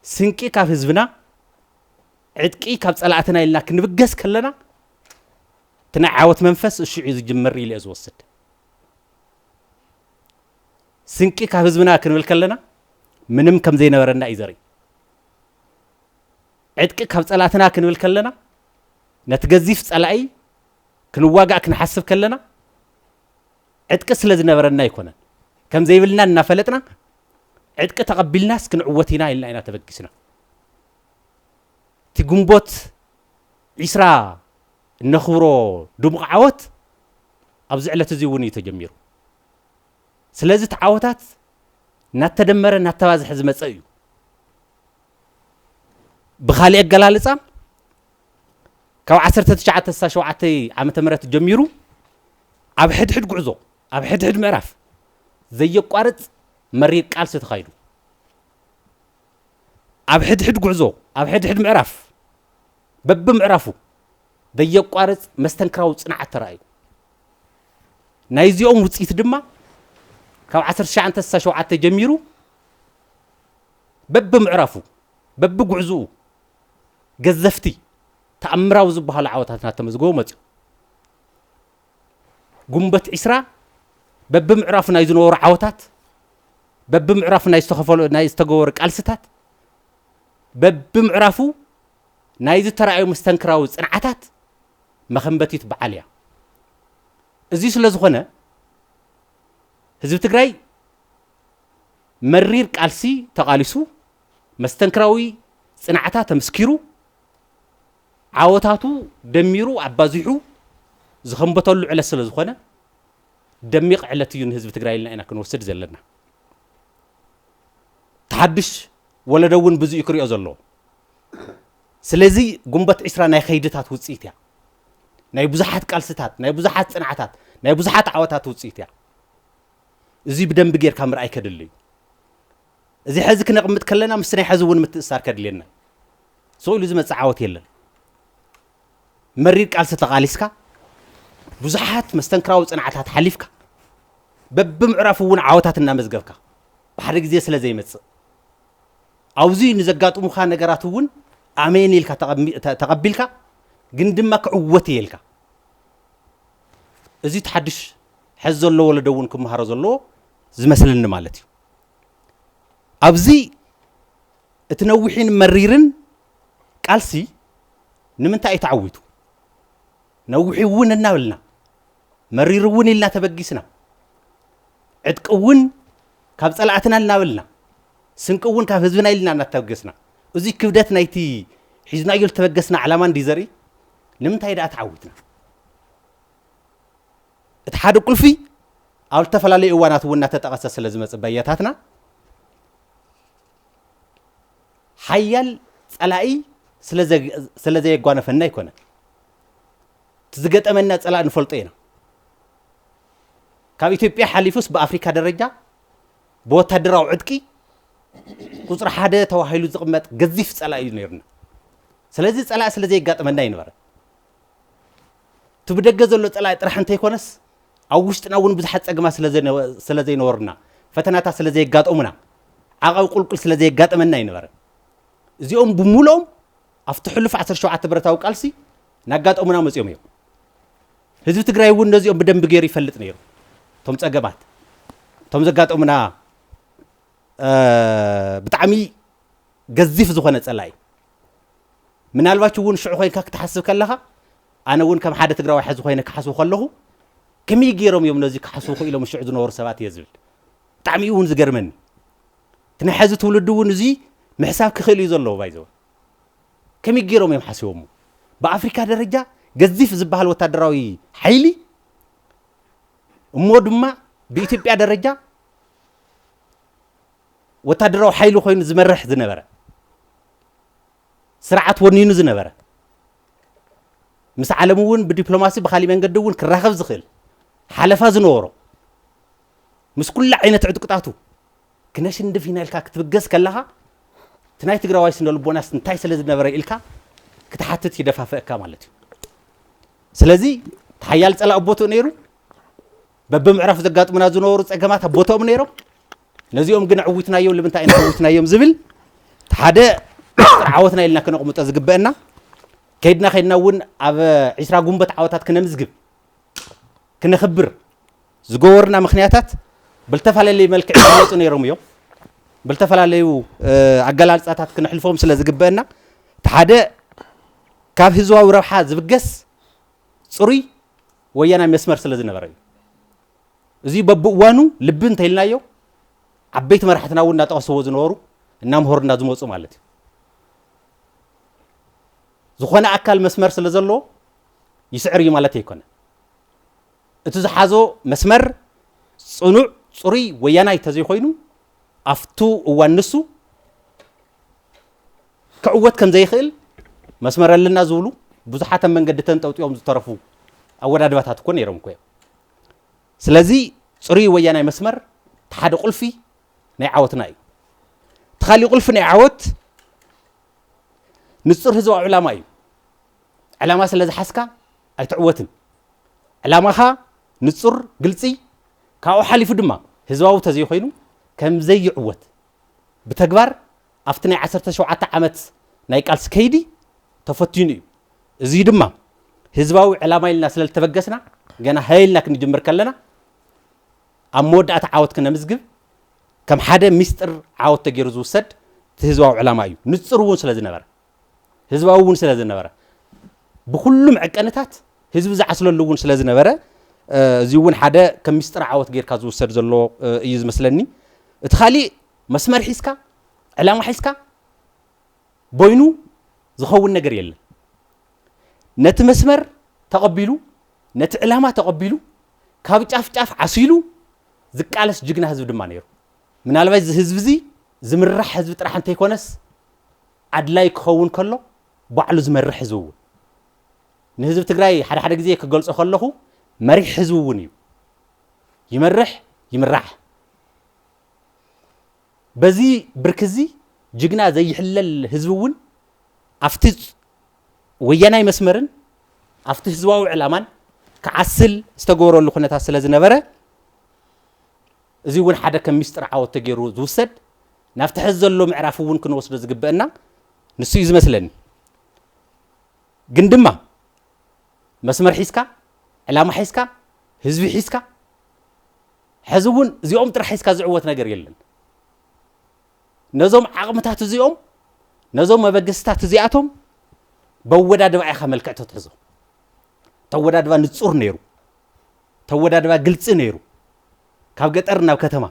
سنقي كاف حزبنا عدقي كاب صلاتنا إلنا كنبقس كلنا تنعاوت منفس الشيء يجمر إلى أزوسد سنقي كاف حزبنا كنبل كلنا منم كم زي نورنا إزري عدقي كاب صلاتنا كنبل كلنا نتجزيف صلاي كنواقع كنحسب كلنا عدقي سلز نورنا يكونن كم زي بلنا نفلتنا عدقي تقبلناس كنعوتنا إلا إنا تبقسنا تجنبوت عسرا نخبرو دمق عوت أبزعلة تزيوني تجميرو سلازة عوتات نتدمر نتوازح زمت أيو بخالي الجلالسة كو 19 شوعتي عم تمرت تجميرو أب حد قعزو أب حد معرف زي قارت مريض قالس تخيلو أب حد قعزو ኣብ ሕድሕድ ምዕራፍ በብ ምዕራፉ ደየቋርጽ መስተንክራው ጽንዓት ተራእዩ ናይዚኦም ውጽኢት ድማ ካብ 1967 ጀሚሩ በብ ምዕራፉ በብ ጉዕዙኡ ገዘፍቲ ተኣምራው ዝበሃሉ ዓወታትና ተመዝገቡ መጽኡ ጉንበት 20 በብ ምዕራፉ ናይ ዝነበሩ ዓወታት በብ ምዕራፉ ናይ ዝተኸፈሉ ናይ ዝተገበሩ ቃልስታት በብ ምዕራፉ ናይ ዝተራእዩ መስተንክራው ጽንዓታት መኸንበቲት በዓል እያ እዚ ስለ ዝኾነ ህዝቢ ትግራይ መሪር ቃልሲ ተቃሊሱ መስተንክራዊ ጽንዓታት ተመስኪሩ ዓወታቱ ደሚሩ ኣባዚሑ ዝኸንበተሉ ዕለት ስለ ዝኾነ ደሚቕ ዕለት እዩ ንህዝቢ ትግራይ ኢልና ኢና ክንወስድ ዘለና ተሓድሽ ወለዶ እውን ብዙ ይክሪኦ ዘለዎ ስለዚ ጉንበት 20 ናይ ኸይድታት ውጽኢት እያ ናይ ብዙሓት ቃልስታት ናይ ብዙሓት ጽንዓታት ናይ ብዙሓት ዓወታት ውጽኢት እያ እዚ ብደንብ ጌርካ ምርኣይ ከድሊ እዚ ሕዚ ክነቕምጥ ከለና ምስ ናይ ሕዚ እውን ምትእሳር ከድልየና ሰውኢሉ ዝመጽእ ዓወት የለን መሪር ቃልሲ ተቃሊስካ ብዙሓት መስተንክራዊ ጽንዓታት ሓሊፍካ በብ ምዕራፍ እውን ዓወታት እናመዝገብካ ብሓደ ግዜ ስለ ዘይመጽእ ኣብዚ ንዘጋጥሙኻ ነገራት እውን ኣሜን ኢልካ ተቐቢልካ ግን ድማ ክዕወት የልካ እዚ ተሓድሽ ሕዚ ዘሎ ወለዶ እውን ክመሃሮ ዘለዎ ዝመስልኒ ማለት እዩ ኣብዚ እቲ ነዊሕን መሪርን ቃልሲ ንምንታይ እዩ ተዓዊቱ ነዊሕ እውን እናበልና መሪር እውን ኢልና ተበጊስና ዕጥቂ እውን ካብ ጸላእትና እናበልና ስንቂ እውን ካብ ህዝብና ኢልና እናተበገስና እዚ ክብደት ናይቲ ሒዝናዮ ዝተበገስና ዓላማ እንዲ ዘርኢ ንምንታይ ዳኣ ተዓዊትና እቲ ሓደ ቁልፊ ኣብ ዝተፈላለዩ እዋናት እውን እናተጠቐሰ ስለ ዝመጽእ በየታትና ሓያል ጸላኢ ስለ ዘየጓነፈና ይኮነ ትዝገጠመና ጸላእ ንፈልጦ ኢና ካብ ኢትዮጵያ ሓሊፉስ በአፍሪካ ደረጃ በወታደራዊ ዕጥቂ ቁጽሪ ሓደ ተዋሂሉ ዝቕመጥ ገዚፍ ጸላኢ እዩ ነይርና ስለዚ ጸላእ ስለ ዘየጋጥመና ይነበረ ትብደገ ዘሎ ጸላኢ ጥራሕ እንተይኮነስ ኣብ ውሽጥና እውን ብዙሓት ጸገማ ስለ ዘይነበርና ፈተናታት ስለ ዘየጋጥሙና ዓቐብ ቁልቁል ስለ ዘየጋጥመና ይነበረ እዚኦም ብሙሉኦም ኣብቲ ሕሉፍ 17 ብረታዊ ቃልሲ ናጋጠሙና መጽኦም እዮም ህዝቢ ትግራይ እውን ነዚኦም ብደንብ ገይሩ ይፈልጥ ነይሩ ቶም ጸገማት ቶም ዘጋጠሙና ብጣዕሚ ገዚፍ ዝኾነ ጸላኢ ምናልባች እውን ሽዑ ኮይንካ ክትሓስብ ከለኻ ኣነ እውን ከም ሓደ ትግራዋይ ሕዚ ኮይነ ክሓስብ ከለኹ ከመይ ገይሮም እዮም ነዚ ክሓስቡ ኢሎም ሽዑ ዝነበሩ ሰባት እየ ዝብል ብጣዕሚ እውን ዝገርመኒ እቲ ናይ ሕዚ ትውልዲ እውን እዚ ምሕሳብ ክኽእል እዩ ዘለዎ ባይዘው ከመይ ገይሮም እዮም ሓሲቦም በአፍሪካ ደረጃ ገዚፍ ዝበሃል ወታደራዊ ሓይሊ እሞ ድማ በኢትዮጵያ ደረጃ ወታደራዊ ሓይሊ ኮይኑ ዝመርሕ ዝነበረ ስርዓት ወኒኑ ዝነበረ ምስ ዓለም እውን ብዲፕሎማሲ ብኻሊ መንገዲ እውን ክራኸብ ዝኽእል ሓለፋ ዝነበሮ ምስ ኩሉ ዓይነት ዕጥቅጣቱ ክነሽንድፍ ኢና ኢልካ ክትብገስ ከለኻ እቲ ናይ ትግራዋይ ስነ ልቦናስ እንታይ ስለ ዝነበረ ኢልካ ክትሓትት ይደፋፍአካ ማለት እዩ ስለዚ ሓያል ጸላእ ቦትኡ ነይሩ በብምዕራፍ ዘጋጥሙና ዝነበሩ ጸገማት ኣብ ቦትኦም ነይሮም ነዚኦም ግን ዕዊትናዮም ንምንታይ ኢና ዕዊትናዮም ዝብል ሓደ ዓወትና ኢልና ክነቕምጦ ዝግበአና ከይድና እውን ኣብ 20 ጉንበት ዓወታት ክነምዝግብ ክነኽብር ዝገበሩና ምኽንያታት ብልተፈላለዩ መልክዕ ይመፁ ነይሮም እዮም ብልተፈላለዩ ኣገላልጻታት ክነሕልፎም ስለ ዝግበአና ሓደ ካብ ህዝባዊ ረብሓ ዝብገስ ጽሩይ ወያናዊ መስመር ስለ ዝነበረ እዩ እዚ በብእዋኑ ልቢ እንተይልናዮ ዓበይቲ መራሕትና እውን እናጠቐስዎ ዝነበሩ እናምህሩና ዝመፁ ማለት እዩ ዝኾነ ኣካል መስመር ስለ ዘለዎ ይስዕር እዩ ማለት ኣይኮነ እቲ ዝሓዞ መስመር ጽኑዕ ጽሩይ ወያናይ ተዘይኮይኑ ኣፍቱ እዋን ንሱ ክዕወት ከም ዘይኽእል መስመር ኣለና ዝብሉ ብዙሓት መንገዲ ተንጠውጢኦም ዝተረፉ ኣወዳድባታት እኮ ነይሮም እኮ እዮም ስለዚ ጽሩይ ወያናይ መስመር ሓደ ቁልፊ ናይ ዓወትና እዩ ተኻሊ ቁልፊ ናይ ዓወት ንጹር ህዝባዊ ዕላማ እዩ ዕላማ ስለ ዝሓስካ ኣይትዕወትን ዕላማኻ ንጹር ግልጺ ካብኡ ሓሊፉ ድማ ህዝባዊ ተዘይኮይኑ ከም ዘይዕወት ብተግባር ኣብቲ ናይ 17 ዓመት ናይ ቃልሲ ከይዲ ተፈቲኑ እዩ እዚ ድማ ህዝባዊ ዕላማ ኢልና ስለ ዝተበገስና ገና ሃይልና ክንጅምር ከለና ኣብ መወዳእታ ዓወት ክነምዝግብ ከም ሓደ ሚስጥር ዓወት ተገይሩ ዝውሰድ እቲ ህዝባዊ ዕላማ እዩ ንጹር እውን ስለ ዝነበረ ህዝባዊ እውን ስለ ዝነበረ ብኩሉም ዕቀነታት ህዝቢ ዝዓስለሉ እውን ስለ ዝነበረ እዚ እውን ሓደ ከም ሚስጥር ዓወት ጌርካ ዝውሰድ ዘሎ እዩ ዝመስለኒ እቲ ካሊእ መስመር ሒዝካ ዕላማ ሒዝካ ቦይኑ ዝኸውን ነገር የለን ነቲ መስመር ተቐቢሉ ነቲ ዕላማ ተቐቢሉ ካብ ጫፍ ጫፍ ዓሲሉ ዝቃለስ ጅግና ህዝቢ ድማ ነይሩ ምናልባት ህዝቢ እዚ ዝምራሕ ህዝቢ ጥራሕ እንተይኮነስ ኣድላይ ክኸውን ከሎ ባዕሉ ዝመርሕ ህዝቢ እውን ንህዝቢ ትግራይ ሓደ ግዜ ክገልጾ ከለኹ መሪሕ ህዝቢ እውን እዩ ይመርሕ ይምራሕ በዚ ብርክዚ ጅግና ዘይሕለል ህዝቢ እውን ኣብቲ ወያናይ መስመርን ኣብቲ ህዝባዊ ዕላማን ክዓስል ዝተገበረሉ ኩነታት ስለ ዝነበረ እዚ እውን ሓደ ከም ሚስጥር ዓወት ተገይሩ ዝውሰድ ናብቲ ሕዚ ዘሎ ምዕራፍ እውን ክንወስዶ ዝግበአና ንሱ እዩ ዝመስለኒ ግን ድማ መስመር ሒዝካ ዕላማ ሒዝካ ህዝቢ ሒዝካ ሕዚ እውን እዚኦም ጥራሕ ሒዝካ ዝዕወት ነገር የለን ነዞም ዓቕምታት እዚኦም ነዞም መበገስታት እዚኣቶም በወዳድባ ኢኻ መልክዕ ትሕዞ ተወዳድባ ንጹር ነይሩ ተወዳድባ ግልጽ ነይሩ ካብ ገጠር ናብ ከተማ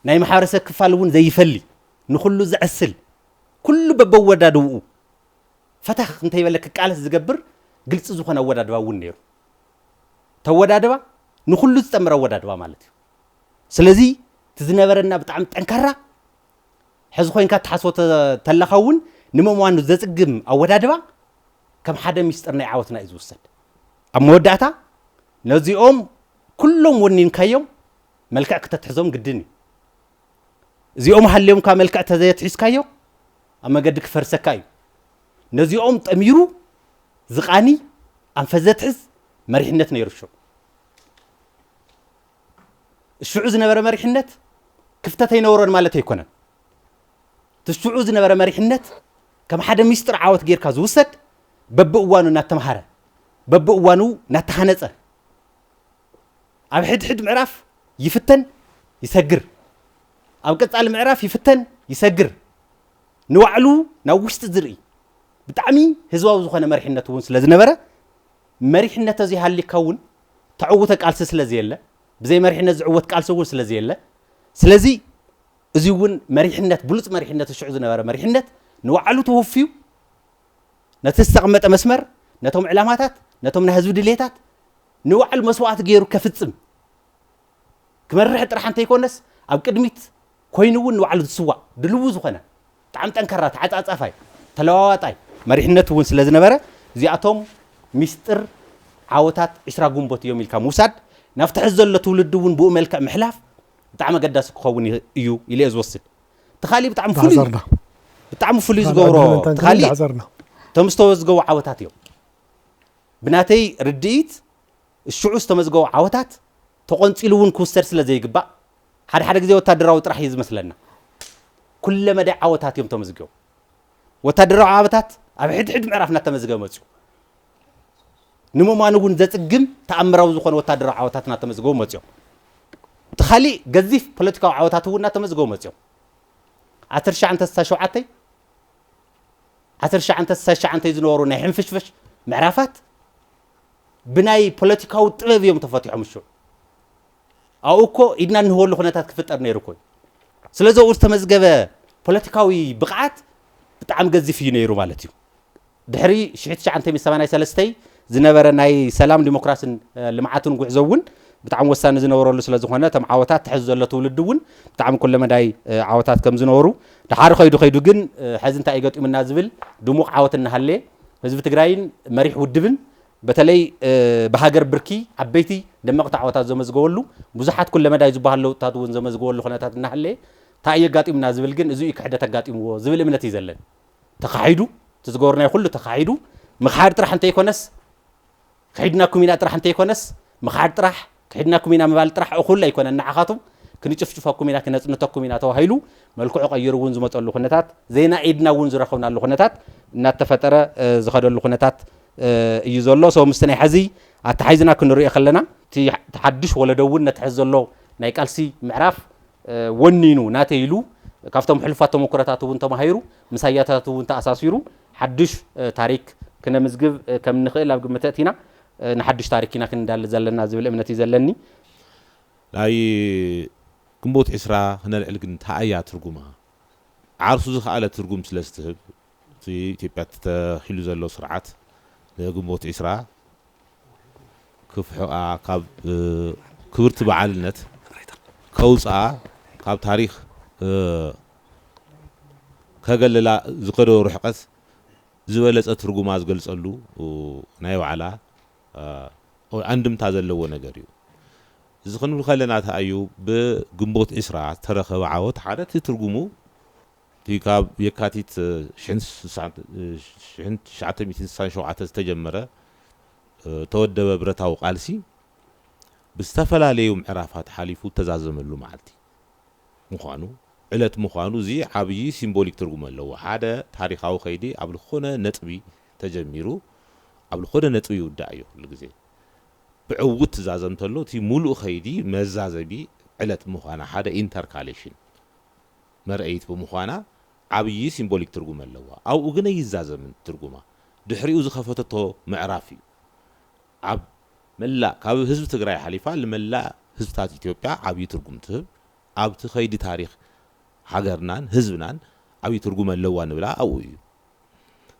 ናይ ማሕበረሰብ ክፋል እውን ዘይፈሊ ንኹሉ ዝዕስል ኩሉ በበወዳድብኡ ፈታሕ እንተይበለክ ቃልስ ዝገብር ግልጽ ዝኾነ ወዳድባ እውን ነይሩ ተወዳድባ ንኹሉ ዝጠምረ ወዳድባ ማለት እዩ ስለዚ ትዝነበረና ብጣዕሚ ጠንካራ ሕዚ ኮይንካ ተሓስቦ ተለኻ እውን ንምእማኑ ዘጽግም ኣወዳድባ ከም ሓደ ሚስጥር ናይ ዓወትና እዩ ዝውሰድ ኣብ መወዳእታ ነዚኦም ኩሎም ወኒንካዮም መልክዕ ክተትሕዞም ግድን እዩ እዚኦም ሃልዮም ካብ መልክዕ ተዘይትሒዝካዮ ኣብ መገዲ ክፈርሰካ እዩ ነዚኦም ጠሚሩ ዝቃኒ ኣንፈት ዘትሕዝ መሪሕነት ነይሩ ሽዑ ዝነበረ መሪሕነት ክፍተት ኣይነበሮን ማለት ኣይኮነን ትሽዑ ዝነበረ መሪሕነት ከም ሓደ ሚስጥር ዓወት ጌርካ ዝውሰድ በብእዋኑ እናተምሃረ በብእዋኑ እናተሃነፀ ኣብ ሕድሕድ ምዕራፍ ይፍተን ይሰግር ኣብ ቀጻሊ ምዕራፍ ይፍተን ይሰግር ንዋዕሉ ናብ ውሽጢ ዝርኢ ብጣዕሚ ህዝባዊ ዝኾነ መሪሕነት እውን ስለ ዝነበረ መሪሕነት እዚ ሃሊካ እውን ተዕውተ ቃልሲ ስለ ዘየለ ብዘይ መሪሕነት ዝዕወት ቃልሲ እውን ስለ ዘየለ ስለዚ እዚ እውን መሪሕነት ብሉፅ መሪሕነት ሽዑ ዝነበረ መሪሕነት ንዋዕሉ ተወፊዩ ነቲ ዝተቐመጠ መስመር ነቶም ዕላማታት ነቶም ናይ ህዝቢ ድሌታት ንዋዕሉ መስዋዕት ገይሩ ከፍጽም ክመርሕ ጥራሕ እንተይኮነስ ኣብ ቅድሚት ኮይኑ እውን ንዋዕሉ ዝስዋዕ ድልው ዝኾነ ብጣዕሚ ጠንካራ ተዓጻጻፋይ ተለዋዋጣይ መሪሕነት እውን ስለ ዝነበረ እዚኣቶም ሚስጥር ዓወታት 20 ጉንቦት እዮም ኢልካ ምውሳድ ናብቲ ሕዚ ዘሎ ትውልዲ እውን ብኡ መልክዕ ምሕላፍ ብጣዕሚ ኣገዳሲ ክኸውን እዩ ኢለ ዝወስድ ተኻሊ ብጣዕሚ ፍሉይ ዝገብሮ ተኻሊ ተምስተወ ዝገቡ ዓወታት እዮም ብናተይ ርድኢት እሽዑ ዝተመዝገቡ ዓወታት ተቆንፂሉ እውን ክውሰድ ስለ ዘይግባእ ሓደ ግዜ ወታደራዊ ጥራሕ እዩ ዝመስለና ኩለ መዳይ ዓወታት እዮም ተመዝገቡ ወታደራዊ ዓወታት ኣብ ሕድሕድ ምዕራፍ እናተመዝገበ መፅኡ ንምእማኑ እውን ዘጽግም ተኣምራዊ ዝኾነ ወታደራዊ ዓወታት እናተመዝገቡ መፅኦም ተኻሊ ገዚፍ ፖለቲካዊ ዓወታት እውን እናተመዝገቡ መፅኦም 1967 ዝነበሩ ናይ ሕንፍሽፍሽ ምዕራፋት ብናይ ፖለቲካዊ ጥበብ እዮም ተፈቲሖም እሹ ኣብኡ እኮ ኢድና ንህበሉ ኩነታት ክፍጠር ነይሩ ኮይኑ ስለዚ ኣብኡ ዝተመዝገበ ፖለቲካዊ ብቕዓት ብጣዕሚ ገዚፍ እዩ ነይሩ ማለት እዩ ድሕሪ 1983 ዝነበረ ናይ ሰላም ዲሞክራሲን ልምዓትን ጉዕዞ እውን ብጣዕሚ ወሳኒ ዝነበረሉ ስለ ዝኾነ እቶም ዓወታት ትሕዚ ዘሎ ትውልዲ እውን ብጣዕሚ ኩለ መዳይ ዓወታት ከም ዝነበሩ ድሓር ከይዱ ግን ሕዚ እንታይ እዩ ገጢሙና ዝብል ድሙቕ ዓወት እናሃለየ ህዝቢ ትግራይን መሪሕ ውድብን በተለይ በሃገር ብርኪ ዓበይቲ ደመቕቲ ዓወታት ዘመዝገበሉ ብዙሓት ኩለ መዳይ ዝበሃሉ ለውጥታት እውን ዘመዝገበሉ ኩነታት እናሃለየ እንታይ እዩ ገጢሙና ዝብል ግን እዚ እዩ ክሕደት ኣጋጢምዎ ዝብል እምነት እዩ ዘለን تخايدو تزغورنا كله تخايدو مخاد طرح انت يكونس خيدناكم إنا طرح انت يكونس مخاد طرح خيدناكم إنا مبال طرح أخول لا يكون النعخاتهم كنشوفكم إنا كنتنتكم إنا توهيلو ملكو غيروا ونز متقلو خنتات زينا عيدنا ونز رخونا له خنتات ناتفتره زخدوا له خنتات يزولو سو مستني حزي اتحيزنا كنري خلنا تحدش ولا دون نتحزلو ناي قالسي معراف ونينو ناتيلو كافتم حلفات تمكرتاتو ونت ماهيرو مساياتاتو ونت اساسيرو حدش تاريخ كنا مزغب كم نخيل اب قمتاتينا نحدش تاريخنا كندال زلنا زبل امنتي زلني لاي ግንቦት 20 هنلعل ግን ታአያ ትርጉማ ዓርሱ ዝኸአለ ትርጉም ስለዝትህብ እቲ ኢትዮጵያ ተሂሉ ዘሎ ስርዓት ግንቦት 20 ክፍሑኣ ካብ ክብርቲ በዓልነት ከውፅኣ ካብ ታሪክ ከገለላ ዝኸዶ ርሕቀት ዝበለፀ ትርጉማ ዝገልጸሉ ናይ ባዕላ አንድምታ ዘለዎ ነገር እዩ ዝኽንብል ከለና ታዩ በግንቦት 20 ተረኸበ ዓወት ሓደ ትርጉሙ ቲካብ የካቲት 1967 ዝተጀመረ ተወደበ ብረታው ቃልሲ ብዝተፈላለዩ ምዕራፋት ሓሊፉ ተዛዘመሉ መዓልቲ ምዃኑ ዕለት ምዃኑ እዚ ዓብይ ሲምቦሊክ ትርጉም ኣለዎ ሓደ ታሪኻዊ ኸይዲ ኣብ ልኾነ ነጥቢ ተጀሚሩ ኣብ ልኾነ ነጥቢ ይውዳእ እዩ ለግዜ بعوت زازم تلو تي ملو خيدي مزازبي علت مخانا حدا انتركاليشن مرأيت بمخانا عبي سيمبوليك ترجمة اللوا أو أغنى يزازم ترجمة دحريو زخفتته معرافي عب ملا كاب حزب تجري حليفة لملا حزب تاع إثيوبيا عبي ترجمته عب تخيدي تاريخ حجرنان حزبنان عبي ترجمة اللوا نبلا أو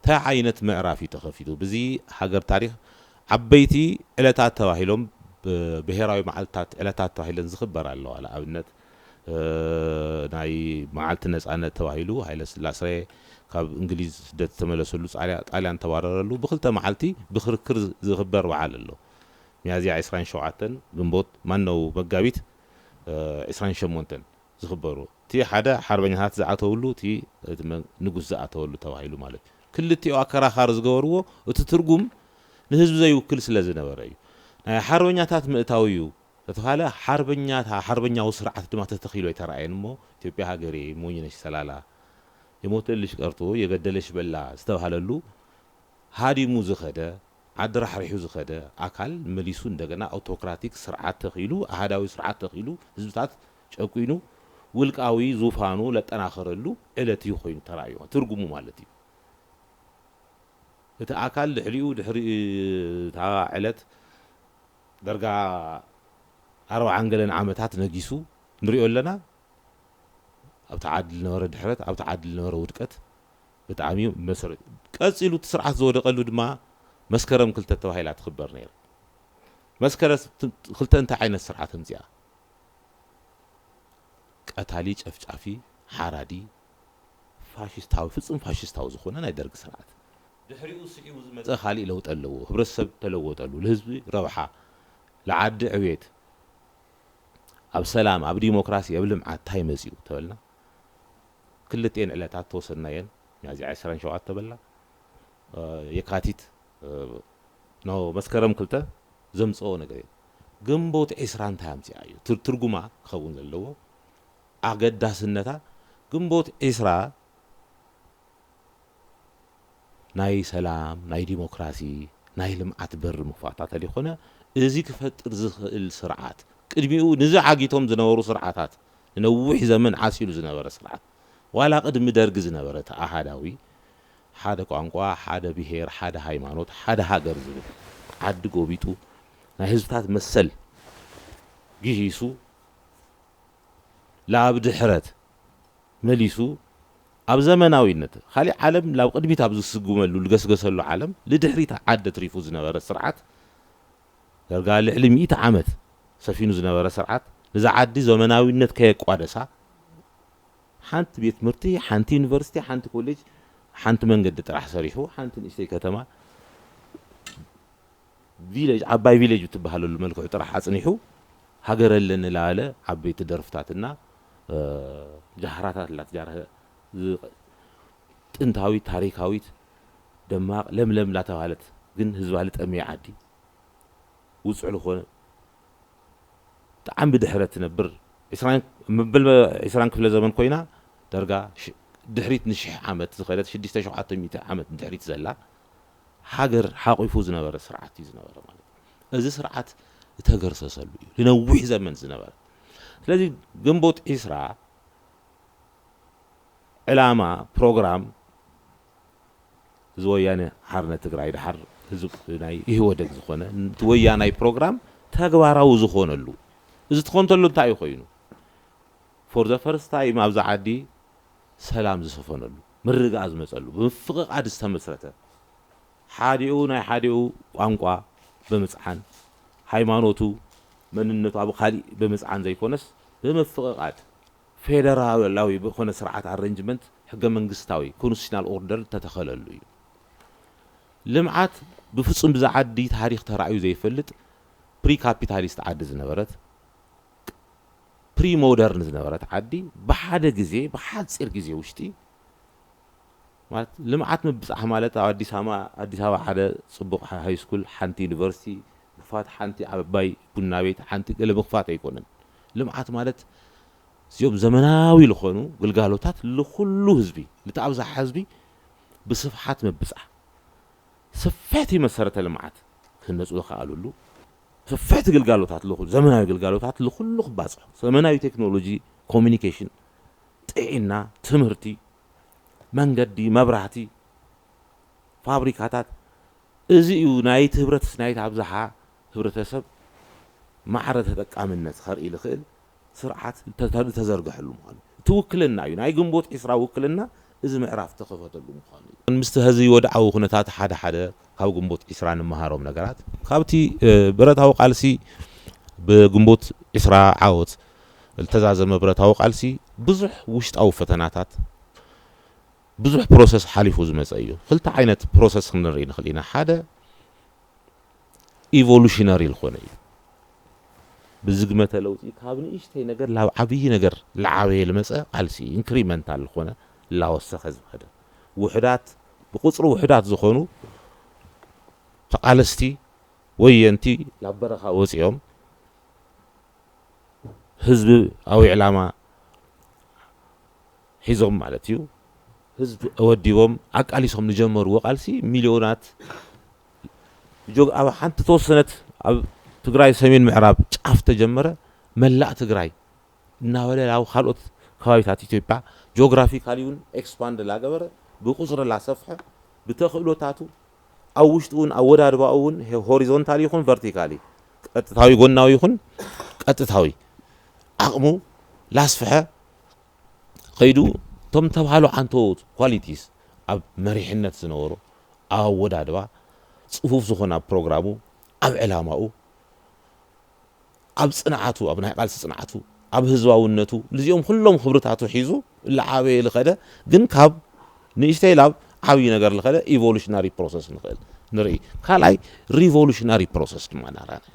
تا عينة معرافي تخفيدو بزي حجر تاريخ عبيتي علتات تواهيلهم بهراوي معلتات علتات تواهيلن زخبر الله على أبنت ناي معلت الناس أنا تواهيلو هاي لسلاسري كاب إنجليز دت تملسلوس على أن تواررلو بخلته معلتي بخركر زخبر وعلى الله ميازي عسرين شوعتن جنبوت منو مجابيت عسرين شمونتن زخبرو تي حدا حربنيات زعتولو تي نجوز زعتولو تواهيلو مالك كل تي أكره خارج جوروه وتترجم لهزب زي وكل سلازنا برأيه حربنياتات مئتاويو تتخيل حربنيا وسرعة ما تتخيلوا يترعين مو تبي هاجري مو ينش سلالا يموت الليش قرطو يقدلش بلا استوهللو هادي مو زخده عد راح ريحو زخده أكل مليسون دجنا أوتوقراطيك سرعة تخيلو هاداوي سرعة تخيلو هزبتات شاكوينو ولقاوي زوفانو لتناخرلو إلا تيخوين ترعيو ترجمو مالتي تأكل دحريو دحري تاع علت درجة 40 عامتات نجيسو نريو لنا أو تعادل نور دحرت أو تعادل نور ودكت بتعامي مسر قصيلو تسرعة زود قلو دما مسكرم كلتا توهيلات خبر نير مسكرة خلتا انت عين السرعة تمزيا قتالي ጨፍጫፊ حرادي فاشيستاوي ፍጹም فاشيستاوي زخونا ናይ ደርግ ስርዓት ድሕሪኡ ስዒቡ ዝመፀ ካሊእ ለውጥ ኣለዎ ህብረተሰብ ተለወጠሉ ለህዝቢ ረብሓ ለዓዲ ዕብየት ኣብ ሰላም ኣብ ዲሞክራሲ ኣብ ልምዓት ታይ መፅኡ ተበልና ክልቴን ዕለታት ተወሰናየን ሚያዝያ 27 ተበላ የካቲት ነው መስከረም ክልተ ዘምፅኦ ነገር ግንቦት 20 እንታይ ኣምፅኣ እዩ ትርጉማ ክኸውን ዘለዎ ኣገዳስነታ ግንቦት 20 ናይ ሰላም ናይ ዲሞክራሲ ናይ ልምዓት በር ምፋታት አለኮነ እዚ ክፈጥር ዝኽእል ስርዓት ቅድሚኡ ንዝዓጊቶም ዝነበሩ ስርዓታት ነውሕ ዘመን ዓሲሉ ዝነበረ ስርዓት ዋላ ቅድሚ ደርግ ዝነበረ ተኣሃዳዊ ሓደ ቋንቋ ሓደ ብሄር ሓደ ሃይማኖት ሓደ ሃገር ዝብል ዓዲ ጎቢጡ ናይ ህዝብታት መሰል ጊሂሱ ላብ ድሕረት መሊሱ ኣብ ዘመናዊነት خالي ዓለም ላብ ቅድሚት ኣብ ዝስጉመሉ ልገስገሰሉ ዓለም ለድሕሪት ዓደ ትሪፉ ዝነበረ ስርዓት ደርጋ ልዕሊ 100 ዓመት ሰፊኑ ዝነበረ ስርዓት ነዛ ዓዲ ዘመናዊነት ከየቋደሳ ሓንቲ ቤት ትምህርቲ ሓንቲ ዩኒቨርሲቲ ሓንቲ ኮሌጅ ሓንቲ መንገዲ ጥራሕ ሰሪሑ ሓንቲ ንእሽተይ ከተማ ቪሌጅ ዓባይ ቪሌጅ ትበሃለሉ መልክዑ ጥራሕ አጽኒሑ ሃገረለን ላለ ዓበይቲ ደርፍታትና ጃህራታት ላት ጃርህ ጥንታዊት ታሪካዊት ደማቅ ለምለም ላተባለት ግን ህዝባ ልጠምያ ዓዲ ውፅዕ ልኾነ ብጣዕሚ ብድሕረት ትነብር 20 ክፍለ ዘመን ኮይና ደርጋ ድሕሪት ንሽሕ ዓመት ዝኸደት 6,700 ዓመት ድሕሪት ዘላ ሃገር ሓቂፉ ዝነበረ ስርዓት እዩ ዝነበረ ማለት እዚ ስርዓት ተገርሰሰሉ እዩ ለነዊሕ ዘመን ዝነበረ ስለዚ ግንቦት 20 ዕላማ ፕሮግራም ዝወያነ ሓርነት ትግራይ ድሓር ህዝብ ናይ ይህወደግ ዝኾነ ወያናይ ፕሮግራም ተግባራዊ ዝኾነሉ እዚ ትኾንተሉ እንታይ እዩ ኮይኑ ፎር ዘ ፈርስት ታይም ኣብዛ ዓዲ ሰላም ዝሰፈነሉ ምርግጋእ ዝመፀሉ ብምፍቕቓድ ዝተመስረተ ሓዲኡ ናይ ሓዲኡ ቋንቋ ብምፅዓን ሃይማኖቱ መንነቱ ኣብ ካሊእ ብምፅዓን ዘይኮነስ ብምፍቕቓድ ፌደራላዊ ብኾነ ስርዓት ኣሬንጅመንት ሕገ መንግስታዊ ኮንስቲቱሽናል ኦርደር ተተኸለሉ እዩ ልምዓት ብፍጹም ብዛ ዓዲ ታሪክ ተራእዩ ዘይፈልጥ ፕሪ ካፒታሊስት ዓዲ ዝነበረት ፕሪ ሞደርን ዝነበረት ዓዲ ብሓደ ግዜ ብሓፂር ግዜ ውሽጢ ማለት ልምዓት ምብፃሕ ማለት ኣብ ኣዲስ ኣበባ ሓደ ፅቡቕ ሃይ ስኩል ሓንቲ ዩኒቨርሲቲ ምኽፋት ሓንቲ ዓባይ ቡና ቤት ሓንቲ ገለ ምኽፋት ኣይኮነን ልምዓት ማለት እዚኦም ዘመናዊ ዝኾኑ ግልጋሎታት ለኩሉ ህዝቢ ለተኣብዝሓ ህዝቢ ብስፍሓት ምብፃሕ ሰፊሕቲ መሰረተ ልምዓት ክነፁ ዝኸኣልሉ ሰፊሕቲ ግልጋሎታት ለኩሉ ዘመናዊ ግልጋሎታት ለኩሉ ክባፅሑ ዘመናዊ ቴክኖሎጂ ኮሚኒኬሽን ጥዕና ትምህርቲ መንገዲ መብራህቲ ፋብሪካታት እዚ እዩ ናይቲ ኣብዝሓ ህብረተሰብ ማዕረ ተጠቃምነት ከርኢ ልኽእል ስርዓት ተዘርግሐሉ ምዃኑ እቲ ውክልና እዩ ናይ ግንቦት 20 ውክልና እዚ ምዕራፍ ተኸፈተሉ ምዃኑ እዩ ምስቲ ህዝቢ ወድዓዊ ኩነታት ሓደ ካብ ግንቦት 20 ንምሃሮም ነገራት ካብቲ ብረታዊ ቃልሲ ብግንቦት 20 ዓወት ዝተዛዘመ ብረታዊ ቃልሲ ብዙሕ ውሽጣዊ ፈተናታት ብዙሕ ፕሮሰስ ሓሊፉ ዝመፀ እዩ ክልተ ዓይነት ፕሮሰስ ክንርኢ ንኽእል ኢና ሓደ ኢቮሉሽነሪ ዝኾነ እዩ ብዝግመተ ለውጢ ካብ ንእሽተይ ነገር ላብ ዓብይ ነገር ለዓበየ ልመፀ ቃልሲ ኢንክሪመንታል ዝኾነ ላወሰኸ ዝኸደ ውሕዳት ብቁፅሪ ውሕዳት ዝኾኑ ተቃለስቲ ወየንቲ ላብ በረኻ ወፂኦም ህዝቢ ኣዊ ዕላማ ሒዞም ማለት እዩ ህዝቢ ወዲቦም ኣቃሊሶም ንጀመርዎ ቃልሲ ሚልዮናት ኣብ ሓንቲ ተወሰነት ኣብ ትግራይ ሰሜን ምዕራብ ጫፍ ተጀመረ መላእ ትግራይ እናበለ ላብ ካልኦት ከባቢታት ኢትዮጵያ ጂኦግራፊካሊውን ኤክስፓንድ ላገበረ ብቁፅሪ ላሰፍሐ ብተኽእሎታቱ ኣብ ውሽጡ እውን ኣወዳድባኡ እውን ሆሪዞንታሊ ይኹን ቨርቲካሊ ቀጥታዊ ጎናዊ ይኹን ቀጥታዊ ዓቕሙ ላስፍሐ ከይዱ እቶም ተባሃሉ ዓንተውት ኳሊቲስ ኣብ መሪሕነት ዝነበሩ ኣብ ኣወዳድባ ፅፉፍ ዝኾነ ፕሮግራሙ ኣብ ዕላማኡ ኣብ ፅንዓቱ ኣብ ናይ ቃልሲ ፅንዓቱ ኣብ ህዝባውነቱ ልዚኦም ኩሎም ክብርታቱ ሒዙ ለዓበየ ልኸደ ግን ካብ ንእሽተይ ላብ ዓብይ ነገር ልኸደ ኢቮሉሽናሪ ፕሮሰስ ንርኢ ካልኣይ ሪቮሉሽናሪ ፕሮሰስ ድማ ናራና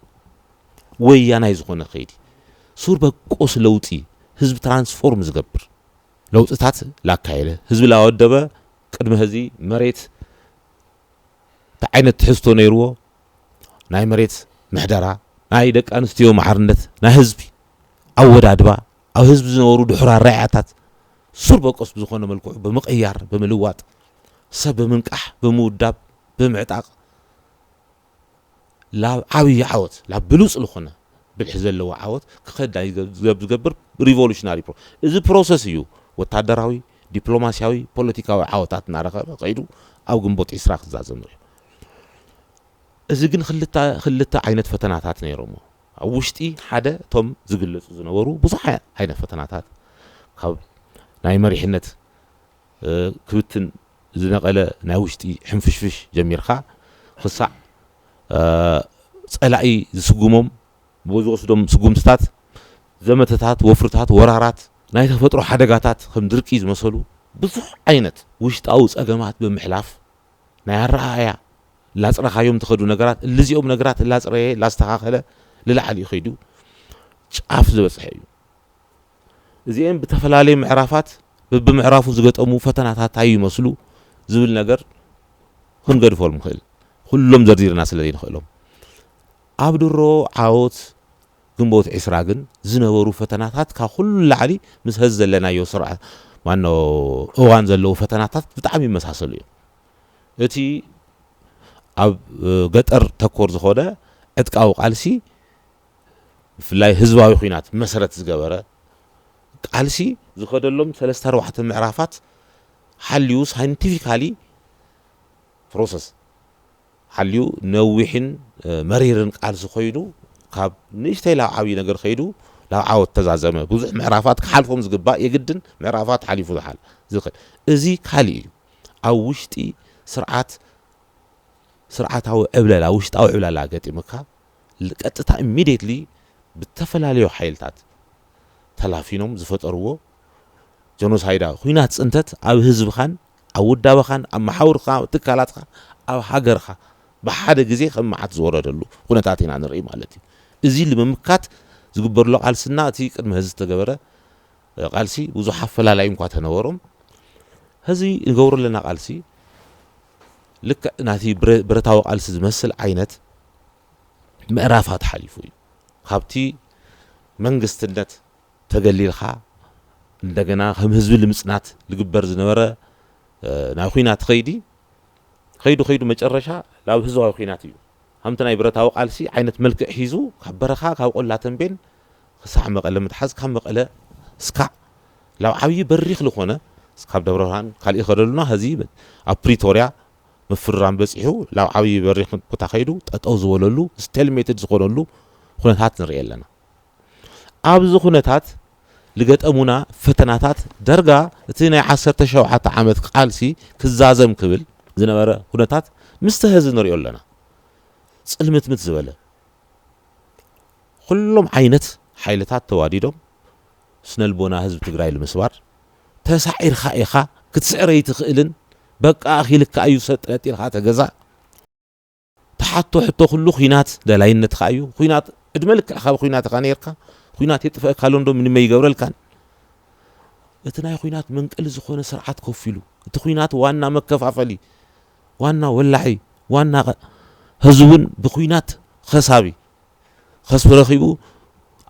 ወያናይ ዝኾነ ከይዲ ሱር በቆስ ለውጢ ህዝቢ ትራንስፎርም ዝገብር ለውጥታት ላካየደ ህዝቢ ላወደበ ቅድሚ ህዚ መሬት ዓይነት ትሕዝቶ ነይርዎ ናይ መሬት ምሕደራ ናይ ደቂ ኣንስትዮ ማዕርነት ናይ ህዝቢ ኣወዳድባ ኣብ ህዝቢ ዝነበሩ ድሑራ ራዕያታት ሱር በቆስ ብዝኾነ መልክዑ ብምቕያር ብምልዋጥ ሰብ ብምንቃሕ ብምውዳብ ብምዕጣቕ ላብ ዓብይ ዓወት ላብ ብሉፅ ዝኾነ ብልሒ ዘለዎ ዓወት ክኸዳይ ዝገብር ሪቮሉሽናሪ እዚ ፕሮሰስ እዩ ወታደራዊ ዲፕሎማስያዊ ፖለቲካዊ ዓወታት እናረኸበ ከይዱ ኣብ ግንቦት 20 ክዛዘም እዩ እዚ ግን ክልተ ዓይነት ፈተናታት ነይሮሞ ኣብ ውሽጢ ሓደ እቶም ዝግለጹ ዝነበሩ ብዙሕ ዓይነት ፈተናታት ካብ ናይ መሪሕነት ክብትን ዝነቐለ ናይ ውሽጢ ሕንፍሽፍሽ ጀሚርካ ክሳዕ ጸላኢ ዝስጉሞም ዝወስዶም ስጉምትታት ዘመተታት ወፍርታት ወራራት ናይ ተፈጥሮ ሓደጋታት ከም ድርቂ ዝመሰሉ ብዙሕ ዓይነት ውሽጣዊ ጸገማት ብምሕላፍ ናይ ኣረኣያ ላጽረኻዮም ትኸዱ ነገራት እዚኦም ነገራት ላጽረየ ላስተኻኸለ ልላዕሊ ይኸይዱ ጫፍ ዝበፅሐ እዩ እዚኦም ብተፈላለየ ምዕራፋት ብምዕራፉ ዝገጠሙ ፈተናታት ይመስሉ ዝብል ነገር ክንገድፎም ንኽእል ኩሎም ዘርዚርና ስለዚ ንኽእሎም ኣብ ድሮ ዓወት ግንቦት 20 ግን ዝነበሩ ፈተናታት ካብ ኩሉ ላዕሊ ምስ ህዝ ዘለናዮ ስርዓት ማኖ እዋን ዘለዉ ፈተናታት ብጣዕሚ ይመሳሰሉ እዮም እቲ ኣብ ገጠር ተኮር ዝኾነ ዕጥቃዊ ቃልሲ ብፍላይ ህዝባዊ ኩናት መሰረት ዝገበረ ቃልሲ ዝኸደሎም 3-4 ምዕራፋት ሓልዩ ሳይንቲፊካሊ ፕሮሰስ ሓልዩ ነዊሕን መሪርን ቃልሲ ኮይኑ ካብ ንእሽተይ ላብ ዓብዪ ነገር ከይዱ ላብ ዓወት ተዛዘመ ብዙሕ ምዕራፋት ክሓልፎም ዝግባእ የግድን ምዕራፋት ሓሊፉ ዝሓል ዝኽእል እዚ ካሊእ እዩ ኣብ ውሽጢ ስርዓታዊ ዕብለላ ውሽጣዊ ዕብለላ ገጢምካ ቀጥታ ኢሚዲየትሊ ብተፈላለዩ ሓይልታት ተላፊኖም ዝፈጠርዎ ጀኖሳይዳ ኩናት ፅንተት ኣብ ህዝብኻን ኣብ ውዳበኻን ኣብ ማሕበርካ ትካላትካ ኣብ ሃገርካ ብሓደ ግዜ ከም መዓት ዝወረደሉ ኩነታት ኢና ንርኢ ማለት እዩ እዚ ንምምካት ዝግበርሎ ቃልስና እቲ ቅድሚ ህዝቢ ዝተገበረ ቃልሲ ብዙሕ ኣፈላላይ እንኳ ተነበሮም ህዚ ንገብሮ ለና ቃልሲ ልክዕ ናቲ ብረታዊ ቃልሲ ዝመስል ዓይነት ምዕራፋት ሓሊፉ እዩ ካብቲ መንግስትነት ተገሊልካ እንደገና ከም ህዝቢ ልምፅናት ዝግበር ዝነበረ ናይ ኩናት ከይዱ መጨረሻ ናብ ህዝባዊ ኩናት እዩ ከምቲ ናይ ብረታዊ ቃልሲ ዓይነት መልክዕ ሒዙ ካብ በረኻ ካብ ቆላ ተንቤን ክሳዕ መቐለ ምትሓዝ ካብ መቐለ እስካዕ ላብ ዓብዪ በሪኽ ዝኾነ ካብ ደብረ ብርሃን ካልእ ይኸደሉና ህዚ ኣብ ፕሪቶርያ ምፍራም በፂሑ ላብ ዓብዪ በሪኽ ቦታ ከይዱ ጠጠው ዝበለሉ ስቴልሜትድ ዝኾነሉ ኩነታት ንርኢ ኣለና ኣብዚ ኩነታት ልገጠሙና ፈተናታት ደርጋ እቲ ናይ 17 ዓመት ቃልሲ ክዛዘም ክብል ዝነበረ ኩነታት ምስተ ህዝቢ ንሪኦ ኣለና ፅልምትምት ዝበለ ኩሎም ዓይነት ሓይልታት ተዋዲዶም ስነልቦና ህዝቢ ትግራይ ንምስባር ተሳዒርካ ኢኻ ክትስዕረይ ትኽእልን በቃ ኣኺልካ እዩ ሰጥረት ኢልካ ተገዛእ ተሓቶ ሕቶ ኩሉ ኩናት ደላይነትካ እዩ ኩናት ዕድመ ልክዕካ ብኩናትካ ነርካ ኩናት የጥፍአካ ኣሎ ዶ ምንም ይገብረልካን እቲ ናይ ኩናት መንቀል ዝኾነ ስርዓት ኮፍ ኢሉ እቲ ኩናት ዋና መከፋፈሊ ዋና ወላሒ ዋና ህዝቡን ብኩናት ከሳቢ ከስቢ ረኺቡ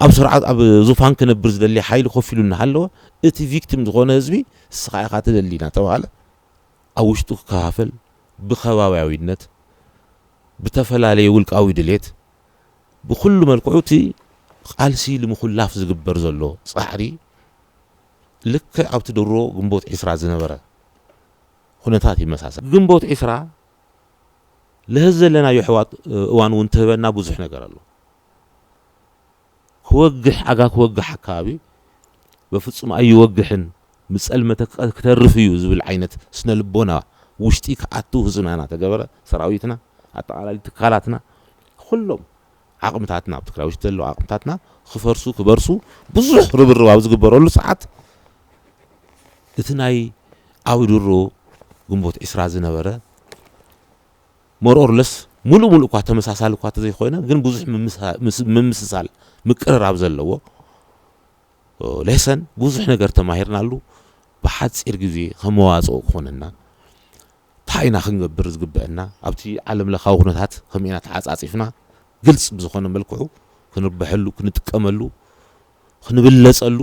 ኣብ ስርዓት ኣብ ዙፋን ክነብር ዝደሊ ሓይሊ ኮፍ ኢሉ እናሃለወ እቲ ቪክቲም ዝኾነ ህዝቢ እስኻ ኢኻ ትደሊና ተባሃለ ኣብ ውሽጡ ክከፋፈል ብኸባቢያዊነት ብተፈላለየ ውልቃዊ ድሌት ብኩሉ መልክዑ እቲ ቃልሲ ንምኹላፍ ዝግበር ዘሎ ፃዕሪ ልክዕ ኣብቲ ድሮ ግንቦት 20 ዝነበረ ኩነታት ይመሳሰል ግንቦት 20 ለህዝ ዘለናዮ ሕዋት እዋን እውን ትህበና ብዙሕ ነገር ኣሎ ክወግሕ ኣካባቢ በፍጹም ኣይወግሕን ምጸልመተ ከተርፍ እዩ ዝብል ዓይነት ስነ ልቦና ውሽጢ ከኣቱ ህዝብና ተገበረ ሰራዊትና ኣጠቃላይ ትካላትና ኩሎም ዓቕምታትና ኣብ ትግራይ ውሽጢ ዘለዉ ዓቕምታትና ክፈርሱ ክበርሱ ብዙሕ ርብርብ ኣብ ዝግበረሉ ሰዓት እቲ ናይ ኣብ ድሮ ግንቦት 20 ዝነበረ ሞርኦርለስ ሙሉእ እኳ ተመሳሳሊ እኳ ተዘይኮይነ ግን ብዙሕ ምምስሳል ምቅርራብ ዘለዎ ለሰን ብዙሕ ነገር ተማሂርናሉ ብሓፂር ግዜ ከመዋፅኦ ክኾነና ታይና ክንገብር ዝግበአና ኣብቲ ዓለም ለኻዊ ኩነታት ከመይና ተዓፃፂፍና ግልጽ ብዝኾነ መልክዑ ክንርበሐሉ ክንጥቀመሉ ክንብለፀሉ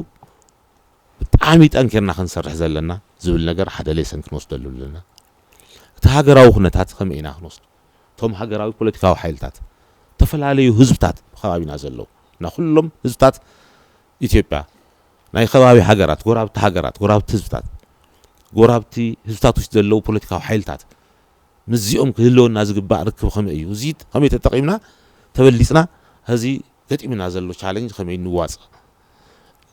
ብጣዕሚ ጠንኪርና ክንሰርሕ ዘለና ዝብል ነገር ሓደ ለሰን ክንወስደሉ ኣለና እቲ ሃገራዊ ኩነታት ከመይና ክንወስዱ እቶም ሃገራዊ ፖለቲካዊ ሓይልታት ተፈላለዩ ህዝብታት ከባቢና ዘለዉ እና ኩሎም ህዝብታት ኢትዮጵያ ናይ ከባቢ ሃገራት ጎራብቲ ህዝብታት ውሽጢ ዘለዉ ፖለቲካዊ ሓይልታት ምዚኦም ክህልወና ዝግባእ ርክብ ከመይ እዩ እዚ ከመይ ተጠቂምና ተበሊፅና ህዚ ገጢምና ዘሎ ቻሌንጅ ከመይ ንዋፅእ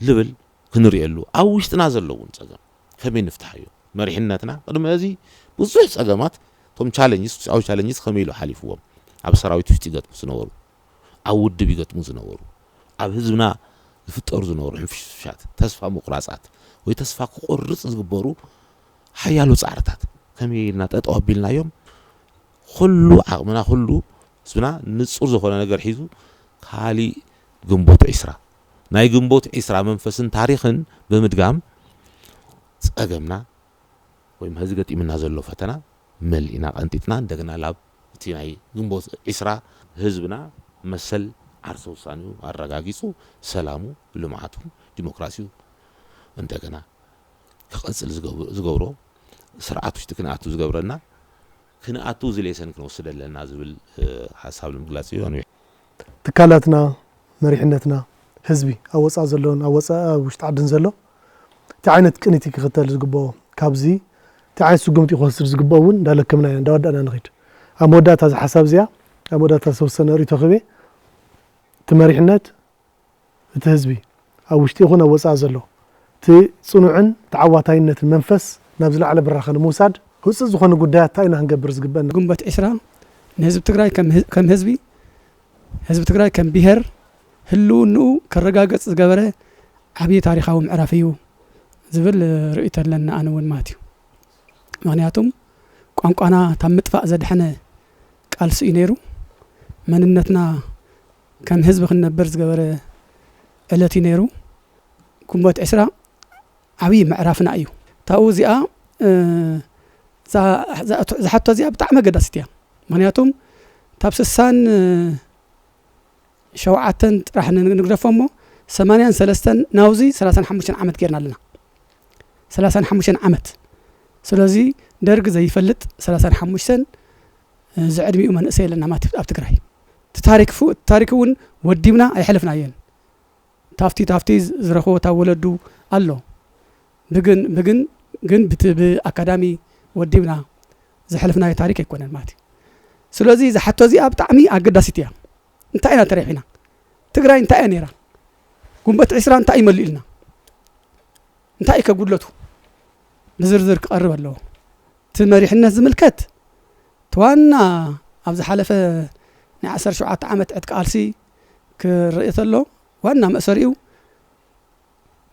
ልብል ክንሪአሉ ኣብ ውሽጥና ዘለውን ፀገም ከመይ ንፍታሕ እዩ መሪሕነትና ቅድሚ እዚ ብዙሕ ፀገማት እቶም ቻሌንጅስ ከመይ ኢሉ ሓሊፍዎም ኣብ ሰራዊት ውሽጢ ይገጥሙ ዝነበሩ ኣብ ውድብ ይገጥሙ ዝነበሩ ኣብ ህዝብና ዝፍጠሩ ዝነበሩ ሕንፍሽፍሻት ተስፋ ምቁራፃት ወይ ተስፋ ክቆርፅ ዝግበሩ ሓያሎ ፃዕርታት ከመይ ኢልና ጠጠው ኣቢልናዮም ኩሉ ዓቕምና ኩሉ ህዝብና ንፁር ዝኾነ ነገር ሒዙ ካሊእ ግንቦት 20 ናይ ግንቦት 20 መንፈስን ታሪኽን ብምድጋም ፀገምና ወይም ህዝብ ገጢምና ዘሎ ፈተና መልኢና ቀንጢጥና እንደገና ላብ እቲ ናይ ግንቦት 20 ህዝብና መሰል ዓርሰ ውሳኔው አረጋጊጹ ሰላሙ ልማዓቱ ዲሞክራሲው እንደገና ከቀጽል ዝገብሮ ስርዓቱ ውሽጥ ክንአቱ ዝገብረና ክንአቱ ዝሌሰን ክንወስደለና ዝብል ሐሳብ ንምግላጽ እዩ ኣነ ትካላትና መሪሕነትና ህዝቢ ኣወጻ ዘለውን ኣወጻ ውሽጥ ዓድን ዘሎ እቲ ዓይነት ቅኒቲ ክኽተል ዝግብኦ ካብዚ እቲ ዓይነት ስጉምቲ ክወስድ ዝግብኦውን እንዳለክምና እንዳወዳእና ንኸይድ ኣብ መወዳእታ እዚ ሓሳብ እዚኣ ኣብ መወዳእታ ዝተወሰነ ርእቶ ክቤ እቲ መሪሕነት እቲ ህዝቢ ኣብ ውሽጢ ይኹን ኣብ ወጻኢ ዘሎ እቲ ጽኑዕን ተዓዋታይነትን መንፈስ ናብ ዝለዓለ ብራኸ ንምውሳድ ህፁፅ ዝኾነ ጉዳያት እንታይ ኢና ክንገብር ዝግበአና ግንቦት 20 ንህዝቢ ትግራይ ከም ህዝቢ ትግራይ ከም ብሄር ህልውንኡ ከረጋገጽ ዝገበረ ዓብዪ ታሪኻዊ ምዕራፍ እዩ ዝብል ርእይቶ ኣለና ኣነ እውን ማለት እዩ ምክንያቱም ቋንቋና ታብ ምጥፋእ ዘድሐነ ቃልሲ እዩ ነይሩ መንነትና ከም ህዝቢ ክንነብር ዝገበረ ዕለት እዩ ነይሩ ግንቦት 20 ዓብዪ ምዕራፍና እዩ ታኡ እዚኣ ዝሓቶ እዚኣ ብጣዕሚ ኣገዳሲት እያ ምክንያቱም ታብ 67 ጥራሕ ንግደፎ እሞ 83 ናውዚ 35 ዓመት ጌርና ኣለና 35 ዓመት ስለዚ ደርግ ዘይፈልጥ 35 ዝዕድሚኡ መንእሰይ ኣለና ማለት ኣብ ትግራይ ታሪክ እውን ወዲብና ኣይሕልፍናየን ታፍቲ ዝረኽቦ ታብ ወለዱ ኣሎ ግን ብኣካዳሚ ወዲብና ዝሕልፍናዮ ታሪክ ኣይኮነን ማለት እዩ ስለዚ ዝሓቶ እዚኣ ብጣዕሚ ኣገዳሲት እያ እንታይ ኢና ተሪሒና ትግራይ እንታይ እያ ነይራ ግንቦት 20 እንታይ ይመልእ ኢልና እንታይ እዩ ከጉድለቱ ብዝርዝር ክቐርብ ኣለዎ እቲ መሪሕነት ዝምልከት ተዋና ኣብ ዝሓለፈ ናይ 17 ዓመት ዕጥቂ ቃልሲ ክርኢ ተሎ ዋና መእሰሪኡ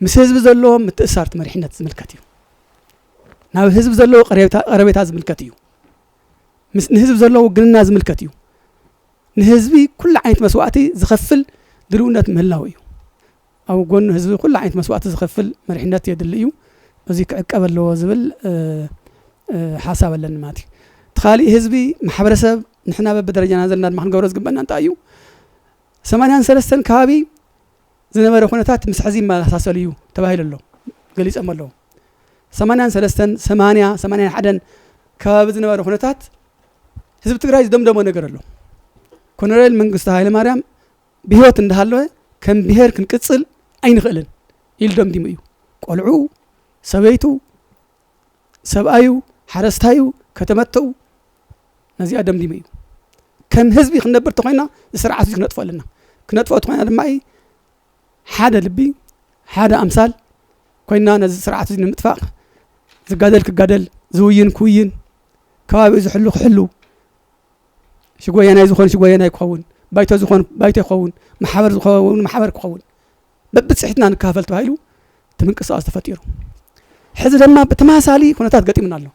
ምስ ህዝቢ ዘለዎ ምትእሳር መሪሕነት ዝምልከት እዩ ናብ ህዝቢ ዘለዎ ቀረቤታ ዝምልከት እዩ ንህዝቢ ዘለዎ ውግንና ዝምልከት እዩ ንህዝቢ ኩሉ ዓይነት መስዋዕቲ ዝኸፍል ድልውነት ምህላው እዩ ኣብ ጎኑ ህዝቢ ኩሉ ዓይነት መስዋዕቲ ዝኸፍል መሪሕነት የድሊ እዩ እዚ ክዕቀብ ኣለዎ ዝብል ሓሳብ ኣለኒ ማለት እዩ ተኻሊእ ህዝቢ ማሕበረሰብ ንሕና በብደረጃና ዘለና ድማ ክንገብሮ ዝግበአና እንታይ እዩ 83 ከባቢ ዝነበረ ኩነታት ምስ ሕዚ መሳሰል እዩ ተባሂሉ ኣሎ ገሊፆም ኣለዎ 81 ከባቢ ዝነበረ ኩነታት ህዝቢ ትግራይ ዝደምደሞ ነገር ኣሎ ኮሎኔል መንግስቱ ሃይለማርያም ብህይወት እንዳሃለወ ከም ብሄር ክንቅጽል ኣይንኽእልን ኢሉ ደምዲሙ እዩ ቆልዑ ሰበይቱ ሰብኣዩ ሓረስታዩ ከተመተው ነዚኣ ደምዲሙ እዩ ከም ህዝቢ ክንነብር ተኾይና ስርዓት ክነጥፎ ኣለና ክነጥፎ ተኾይና ድማ ሓደ ልቢ ሓደ ኣምሳል ኮይና ነዚ ስርዓት ንምጥፋእ ዝጋደል ክጋደል ዝውይን ክውይን ከባቢኡ ዝሕሉ ክሕሉ ሽጎያናይ ዝኾን ሽጎያናይ ክኸውን ባይቶ ዝኾን ባይቶ ክኸውን ማሕበር ዝኾን ማሕበር ክኸውን በብፅሕትና ንካፈል ተባሂሉ ትምንቅስቃስ ተፈጢሩ ሕዚ ድማ ብተማሳሊ ኩነታት ገጢምና ኣሎ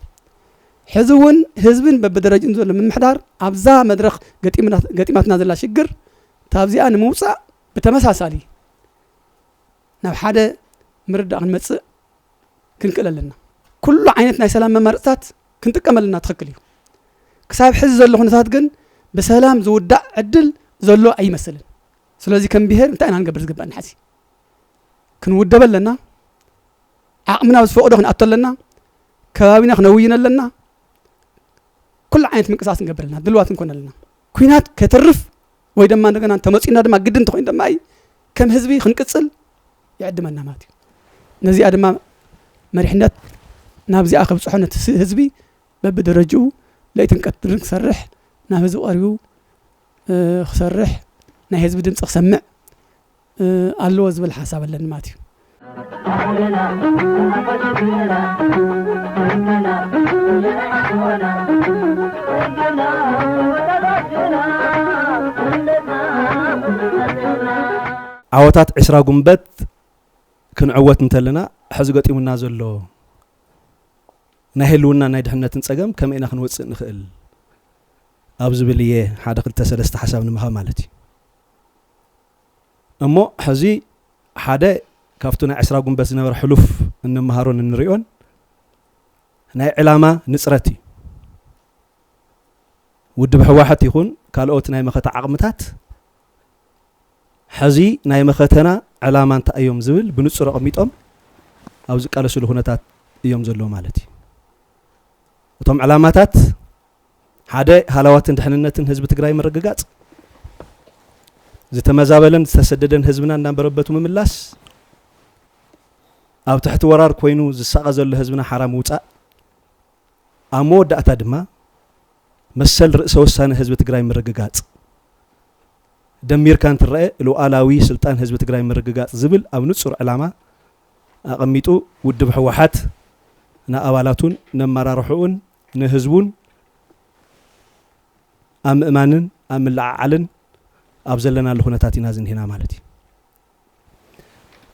ሕዚ እውን ህዝብን በብደረጃን ዘሎ ምምሕዳር ኣብዛ መድረኽ ገጢማትና ዘላ ሽግር ታብዚኣ ንምውፃእ ብተመሳሳሊ ናብ ሓደ ምርዳእ ክንመፅእ ክንክእል ኣለና ኩሉ ዓይነት ናይ ሰላም መማርፅታት ክንጥቀመልና ትኽክል እዩ ክሳብ ሕዚ ዘሎ ኩነታት ግን ብሰላም ዝውዳእ ዕድል ዘሎ ኣይመስልን ስለዚ ከም ብሄር እንታይ ኢና ክንገብር ዝግባአና ሕዚ ክንውደብ ኣለና ዓቕምና ዝፈቅዶ ክንኣቶ ኣለና ከባቢና ክነውይን ኣለና ኩሉ ዓይነት ምንቅስቃስ ክንገብር ኣለና ድልዋት ክንኮን ኣለና ኩናት ከተርፍ ወይ ድማ እንደገና ተመፂና ድማ ግድን ተኮይን ድማ ከም ህዝቢ ክንቅፅል ይዕድመና ማለት እዩ ነዚኣ ድማ መሪሕነት ናብዚኣ ከብፅሖ ነቲ ህዝቢ በብደረጅኡ ለይትን ቀትርን ክሰርሕ ናብ ህዝቢ ቀሪቡ ክሰርሕ ናይ ህዝቢ ድምፂ ክሰምዕ ኣለዎ ዝብል ሓሳብ ኣለኒ ማለት እዩ ዓወታት 20 ጉንበት ክንዕወት እንተለና ሕዚ ገጢሙና ዘሎ ናይ ህልውና ናይ ድሕነትን ፀገም ከመይ ኢና ክንወፅእ ንኽእል ኣብ ዝብል እየ ሓደ ክልተ ሰለስተ ሓሳብ ንምሃብ ማለት እዩ እሞ ሕዚ ሓደ ካብቱ ናይ 20 ጉንበት ዝነበረ ሕሉፍ እንመሃሮን እንሪኦን ናይ ዕላማ ንጽረት እዩ ውድብ ሕዋሓት ይኹን ካልኦት ናይ መኸታ ዓቕምታት ሕዚ ናይ መኸተና ዕላማ እንታይ እዮም ዝብል ብንጹር ኣቐሚጦም ኣብ ዝቃለስሉ ኩነታት እዮም ዘለዎ ማለት እዩ እቶም ዕላማታት ሓደ ሃላዋትን ድሕንነትን ህዝቢ ትግራይ ምርግጋጽ ዝተመዛበለን ዝተሰደደን ህዝብና እናንበረበቱ ምምላስ ኣብ ትሕቲ ወራር ኮይኑ ዝሳቐ ዘሎ ህዝብና ሓራም ውፃእ ኣብ መወዳእታ ድማ መሰል ርእሰ ወሳነ ህዝቢ ትግራይ ምርግጋጽ ደሚርካ እንትረአ ሉዓላዊ ስልጣን ህዝቢ ትግራይ ምርግጋጽ ዝብል ኣብ ንጹር ዕላማ ኣቐሚጡ ውድብ ሕወሓት ንኣባላቱን ነመራርሑን ንህዝቡን ኣብ ምእማንን ኣብ ምልዓዓልን ኣብ ዘለናሉ ኩነታት ኢና ዝንሂና ማለት እዩ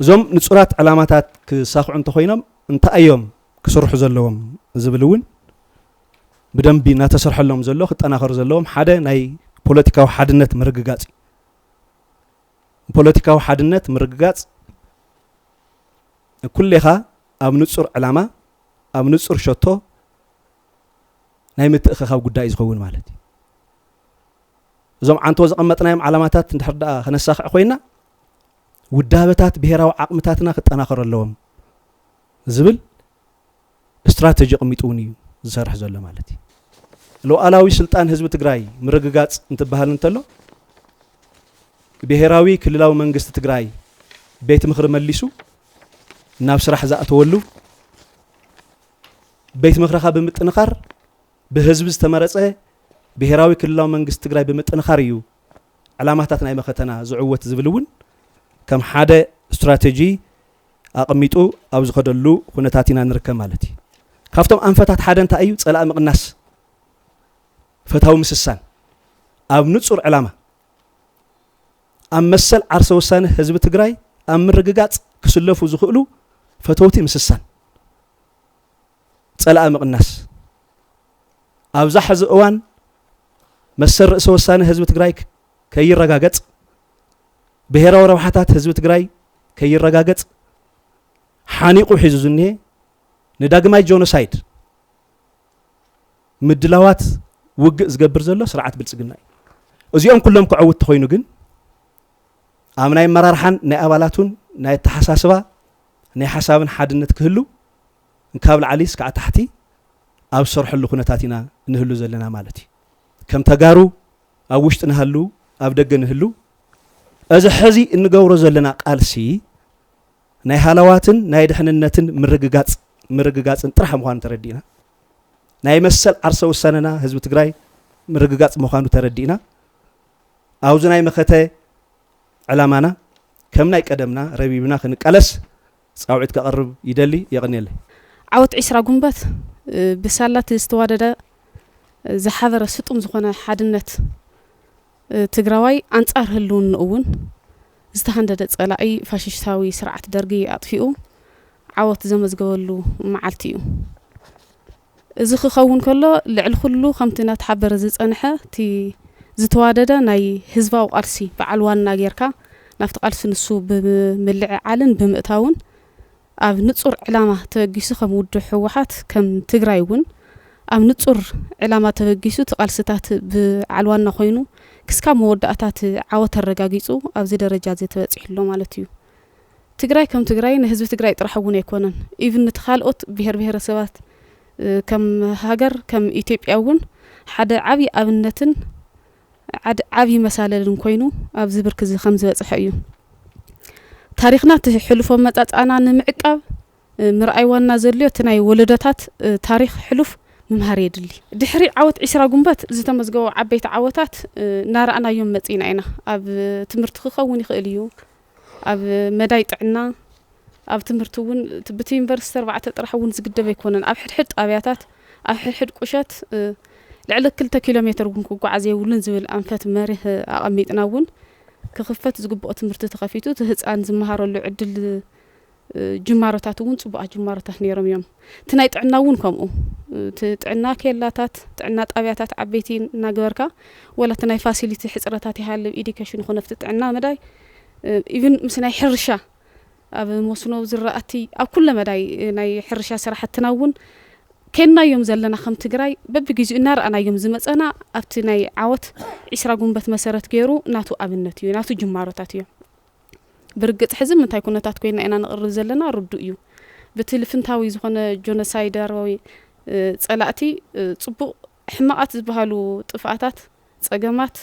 እዞም ንጹራት ዕላማታት ክሳኽዑ እንተኾይኖም እንታይ እዮም ክስርሑ ዘለዎም ዝብል እውን ብደንቢ እናተሰርሐሎም ዘሎ ክጠናኸሩ ዘለዎም ሓደ ናይ ፖለቲካዊ ሓድነት ምርግጋጽ ፖለቲካዊ ሓድነት ምርግጋጽ ኩሌኻ ኣብ ንጹር ዕላማ ኣብ ንጹር ሸቶ ናይ ምትእኽኻብ ጉዳይ ዝኸውን ማለት እዩ እዞም ዓንቶ ዘቐመጥናዮም ዓላማታት እንድሕር ደኣ ክነሳኽዕ ኮይና ውዳበታት ብሄራዊ ዓቕምታትና ክጠናኸሩ ኣለዎም ዝብል ስትራቴጂ ቀሚጡ እውን እዩ ዝሰርሕ ዘሎ ማለት እዩ ሉዓላዊ ስልጣን ህዝቢ ትግራይ ምርግጋጽ እንትበሃል እንተሎ ብሄራዊ ክልላዊ መንግስቲ ትግራይ ቤት ምክሪ መሊሱ ናብ ስራሕ ዝኣተወሉ ቤት ምክሪኻ ብምጥንኻር ብህዝቢ ዝተመረጸ ብሄራዊ ክልላዊ መንግስቲ ትግራይ ብምጥንኻር እዩ ዕላማታት ናይ መኸተና ዝዕወት ዝብል እውን ከም ሓደ ስትራቴጂ ኣቐሚጡ ኣብ ዝኸደሉ ኩነታት ኢና ንርከብ ማለት እዩ ካብቶም ኣንፈታት ሓደ እንታይ እዩ ጸላእ ምቕናስ ፈታዊ ምስሳን ኣብ ንጹር ዕላማ ኣብ መሰል ዓርሰ ወሳነ ህዝቢ ትግራይ ኣብ ምርግጋጽ ክስለፉ ዝኽእሉ ፈተውቲ ምስሳን ጸላእ ምቕናስ ኣብዛ ሕዚ እዋን መሰል ርእሰ ወሳነ ህዝቢ ትግራይ ከይረጋገጽ ብሄራዊ ረብሓታት ህዝቢ ትግራይ ከይረጋገጽ ሓኒቑ ሒዙ ዝኒሄ ንዳግማይ ጆኖሳይድ ምድላዋት ውግእ ዝገብር ዘሎ ስርዓት ብልጽግና እዩ እዚኦም ኩሎም ክዕውት ኮይኑ ግን ኣብ ናይ መራርሓን ናይ ኣባላቱን ናይ ተሓሳስባ ናይ ሓሳብን ሓድነት ክህሉ ካብ ላዕሊ እስካዕ ታሕቲ ኣብ ዝሰርሐሉ ኩነታት ኢና ንህሉ ዘለና ማለት እዩ ከም ተጋሩ ኣብ ውሽጢ ንሃሉ ኣብ ደገ ንህሉ እዚ ሕዚ እንገብሮ ዘለና ቃልሲ ናይ ሃላዋትን ናይ ድሕንነትን ምርግጋጽን ጥራሕ ምዃኑ ተረዲእና ናይ መሰል ዓርሰ ውሳነና ህዝቢ ትግራይ ምርግጋጽ ምዃኑ ተረዲእና ኣብዚ ናይ መኸተ ዕላማና ከም ናይ ቀደምና ረቢብና ክንቃለስ ጻውዒት ከቕርብ ይደሊ የቕኒየለ ዓወት 20 ጉንበት ብሳላት ዝተዋደደ ዝሓበረ ስጡም ዝኾነ ሓድነት ትግራዋይ አንጻር ህልውን እውን ዝተሃንደደ ጸላኢ ፋሽስታዊ ስርዓት ደርጊ ኣጥፊኡ ዓወት ዘመዝገበሉ መዓልቲ እዩ እዚ ክኸውን ከሎ ልዕሊ ኩሉ ከምቲ እናተሓበረ ዝጸንሐ እቲ ዝተዋደደ ናይ ህዝባዊ ቃልሲ በዓል ዋና ጌርካ ናፍቲ ቃልሲ ንሱ ብምልዕዓልን ብምእታውን ኣብ ንጹር ዕላማ ተበጊሱ ከም ውድብ ሕወሓት ከም ትግራይ እውን ኣብ ንጹር ዕላማ ተበጊሱ ተቃልስታት በዓል ዋና ኮይኑ ክስካብ መወዳእታት ዓወት ተረጋጊጹ ኣብዚ ደረጃ ዝተበጽሕሎ ማለት እዩ ትግራይ ከም ትግራይ ንህዝቢ ትግራይ ጥራሕ እውን ኣይኮነን ኢቭን ንተኻልኦት ብሄረሰባት ከም ሃገር ከም ኢትዮጵያ እውን ሓደ ዓቢ ኣብነትን ዓቢ መሳለልን ኮይኑ ኣብ ዝብርክ እዚ ከም ዝበጽሐ እዩ ታሪኽና ትሕልፎ መጻጻና ንምዕቃብ ምርኣይ ዋና ዘልዮ እቲ ናይ ወለደታት ታሪኽ ሕሉፍ ምምሃር የድሊ ድሕሪ ዓወት 20 ጉንበት ዝተመዝገቡ ዓበይቲ ዓወታት ናርኣናዮም መጺና ኢና ኣብ ትምህርቲ ክኸውን ይኽእል እዩ ኣብ መዳይ ጥዕና ኣብ ትምህርቲ እውን ብቲ ዩኒቨርሲቲ 4 ጥራሕ እውን ዝግደብ ኣይኮነን ኣብ ሕድሕድ ጣብያታት ኣብ ሕድሕድ ቁሸት ልዕሊ 2 ኪሎ ሜትር እውን ክጓዓዝ የብሉን ዝብል ኣንፈት መሪህ ኣቐሚጥና እውን ክኽፈት ዝግብኦ ትምህርቲ ተኸፊቱ እቲ ህፃን ዝመሃረሉ ዕድል ጅማሮታት እውን ጽቡቓት ጅማሮታት ነይሮም እዮም እቲ ናይ ጥዕና እውን ከምኡ እቲ ጥዕና ኬላታት ጥዕና ጣብያታት ዓበይቲ እናገበርካ ወላ እቲ ናይ ፋሲሊቲ ሕፅረታት ይሃልብ ኢዱኬሽን ይኹን ኣብቲ ጥዕና መዳይ ኢቭን ምስ ናይ ሕርሻ ኣብ መስኖ ዝራእቲ ኣብ ኩለ መዳይ ናይ ሕርሻ ስራሕትና እውን كنا يوم زلنا خم تجراي ببجيز النار أنا يوم زمت أنا أبتناي عوت عشرة جنبت مسارات جيرو ناتو أبنتيو ناتو جماراتيو برجت حزم من تكون تاتكوين أنا نقرب زلنا ردو يو بتلفن تاوي زخنا جونسايدر وي صلاتي صبو حماقات زبهالو طفاتات صقمات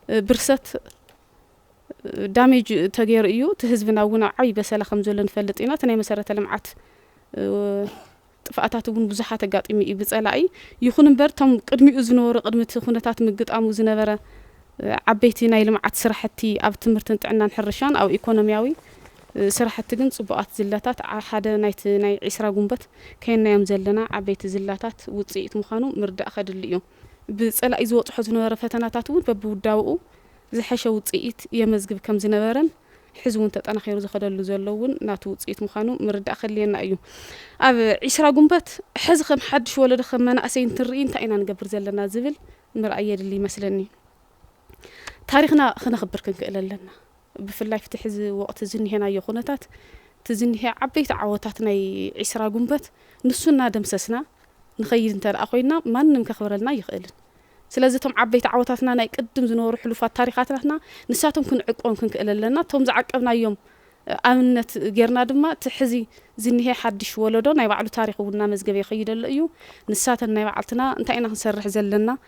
برست دامج تغير يو تهزبنا ونا عي بسلا خمزول نفلط إنا تناي مسارات لمعات طفاتات ون بزحات اغاطمي بصلاي يخون برتم قدمي زنور قدمت خونتات مغطامو زنبره عبيتي ناي لمعات سرحتي اب تمرتن طعنا نحرشان او ايكونومياوي سرحتي كن صبوات زلاتات حدا ناي 20 غنبت كاينا يم زلنا عبيتي زلاتات وصيت مخانو مردا خدليو بصلاي زوطحو زنبره فتناتات ون ببوداو زحشه وصيت يمزغب كم زنبرن حزون تطنخيرو زخدلو زلون ناتو وصيت مخانو مردا خلينا ايو اب 20 غنبت حز خم حدش ولد خم مناسين ترين تاينا نقبر زلنا زبل مرأي اللي مثلني تاريخنا خنا خبركن كللنا بفلاي فتحز وقت زني هنا يخونتات تزني هي عبيت عوتات ناي 20 غنبت نسنا دمسسنا نخيل انت اخوينا ما نمكخبرلنا يخيل سلازتهم عبيت عوتاتنا ناي قدم زنور حلفات تاريخاتنا نساتهم كنعقون كنكللنا توم زعقبنا يوم امنت غيرنا دما تحزي زني هي حدش ولدو ناي بعلو تاريخ ونا مزغب يخيدل ايو نساتنا ناي بعلتنا انت اينا نسرح زلنا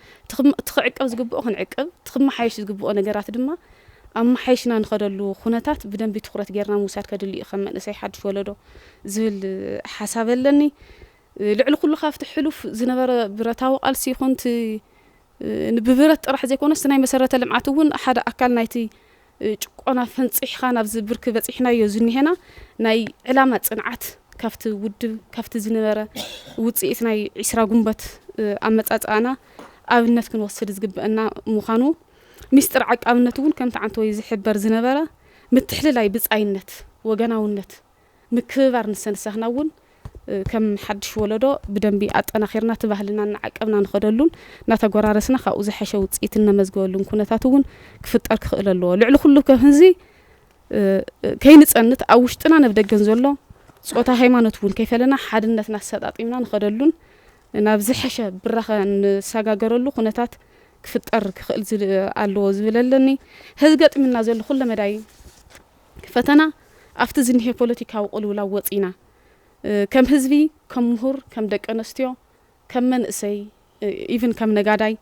تخعقب زغبو كنعقب تخم حيش زغبو نغرات دما ام حيشنا نخدلو خونتات بدن بتخرت غيرنا موساد كدلي خمن سي حدش ولدو زل حسابلني لعل كل خافت حلف زنبر برتاو قالسي كنت نببرت راح زي كونس ناي مسرته لمعتون احد اكل نايتي ጭቆና ፈንጽሕኻ ናብ ዝብርክ በጽሕናዮ ዝኒ ሄና ናይ ዕላማ ጽንዓት ካፍቲ ውድብ ካፍቲ ዝነበረ ውጽኢት ናይ 20 ጉንበት ኣመጻጽኣና ኣብነት ክንወስድ ዝግበአና ምዃኑ ሚስጥር ዓቃብነት እውን ከምቲ ዓንተ ወይ ዝሕበር ዝነበረ ምትሕልላይ ብጻይነት ወገናውነት ምክባር ንሰንሰኽና እውን كم حدش ولدو بدنبي أطناخيرنا تبهلنا نعقبنا نخدلون ناتغورارسنا خاو زحشه وصيتنا مزغولون كونتاتون كفطر كخللو لعل كله كهنزي كاينصنت اوشطنا نبدغن زلو صوتا هيمانوت ون كيفلنا حدنتنا سطاطيمنا نخدلون نابزحشه برخه نسغاغرلو كونتات كفطر كخل الله زبللني هزغطمنا زلو كله مداي فتنا افتزن هي بوليتيكاو قلولا وصينا كم حزبي كم مهور كم دق انستيو كم منسي ايفن كم نغاداي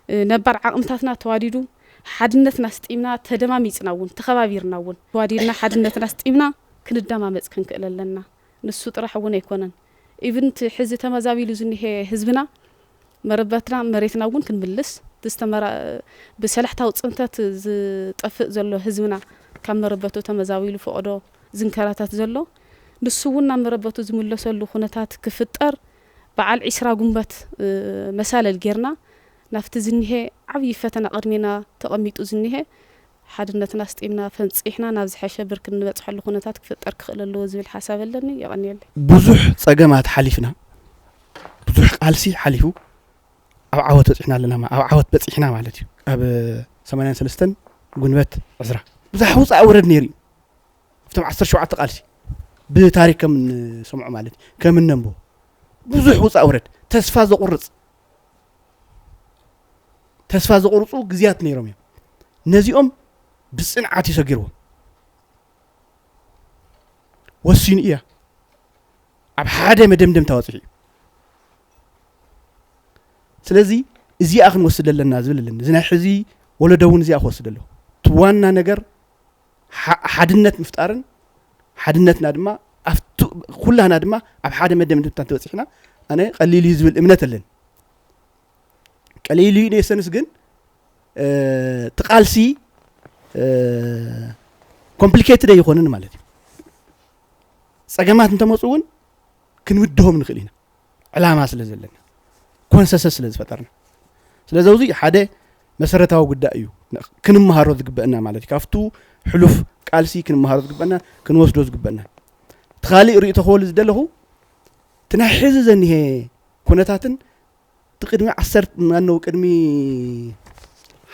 نبر عقمتاتنا تواديدو حدنتنا سطيمنا تدماميصناون تخبابيرناون تواديدنا حدنتنا سطيمنا كندمامص كنكللنا نسو طرحون يكونن ايفن تحز تمزابيلو زني حزبنا مربتنا مريتناون كنملس تستمر بسلحتاو صنتات زطفق زلو حزبنا كم مربتو تمزابيلو فقدو زنكراتات زلو نسونا مربتو زملسلو خنتات كفطر بعل 20 غنبت مسال الجيرنا نافت زنيه عبي فتنا قدمينا تقميطو زنيه حدنتنا سطيمنا فنصيحنا نابز حشه برك نبصحلو خنتات كفطر كخللو زبل حساب لني يقنيل بزح صقمات حليفنا بزح قالسي حليفو او عوت بصحنا لنا ما او عوت بصحنا مالتي اب 83 غنبت عزرا بزح وص اورد نيري فتم 17 قالسي بتاريخ كم سمعوا مالتي كم ننبو بزح وص اورد تسفا زقرصو غزيات نيروم نزيوم بصنعات يسغيرو وسين ايا اب حاده مدمدم تاوصي سلازي ازي اخن وسدلنا زبللن زنا حزي ولدون ازي اخ وسدلو توانا ነገር حدنت مفتارن حدنتنا دما كلنا دما اب حاده مدمدم تاوصينا انا قليل يزبل امنتلن قليل يسنس ግን تقالسي complicated يكونن ማለት ነው صقمات እንተመጹውን ክንውድሆም ንኽእሊና ዕላማ ስለዘለና ኮንሰንሰስ ስለዝፈጠርና ስለዚህ ሓደ መሰረታዊ ጉዳይ እዩ ክንመሃሮ ዝግበአና ማለት እዩ ካፍቱ ሕሉፍ ቃልሲ ክንመሃሮ ዝግበአና ክንወስዶ ዝግበአና ተኻሊ ርእይቶ ኾል ዝደለኹ ትናሕዝ ዘኒሄ ኩነታትን تقدمي 10 انه قدمي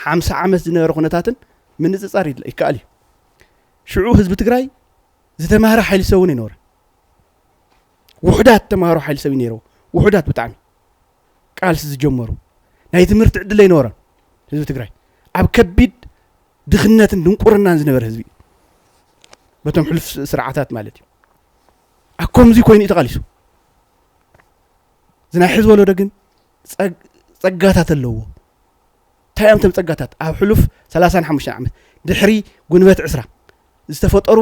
50 عام ዝነበረ ኩነታትን ምን ንጽጻር ይካል ሽዑ ህዝብ ትግራይ ዝተማሃረ ሓይል ሰውን ይኖር ውሕዳት ተማሃሮ ሓይል ሰብ ይነሮ ውሑዳት ብጣዕሚ ቃልሲ ዝጀመሩ ናይ ትምህርቲ ዕድል ኣይነበረን ህዝቢ ትግራይ ኣብ ከቢድ ድኽነትን ድንቁርናን ዝነበረ ህዝቢ በቶም ሕሉፍ ስርዓታት ማለት እዩ ኣብ ከምዚ ኮይኑ እዩ ተቃሊሱ ዝናይ ሕዝቢ ወለዶ ግን ጸጋታት ኣለዎ እንታይ እዮም እቶም ጸጋታት ኣብ ሕሉፍ 35 ዓመት ድሕሪ ጉንበት 20 ዝተፈጠሩ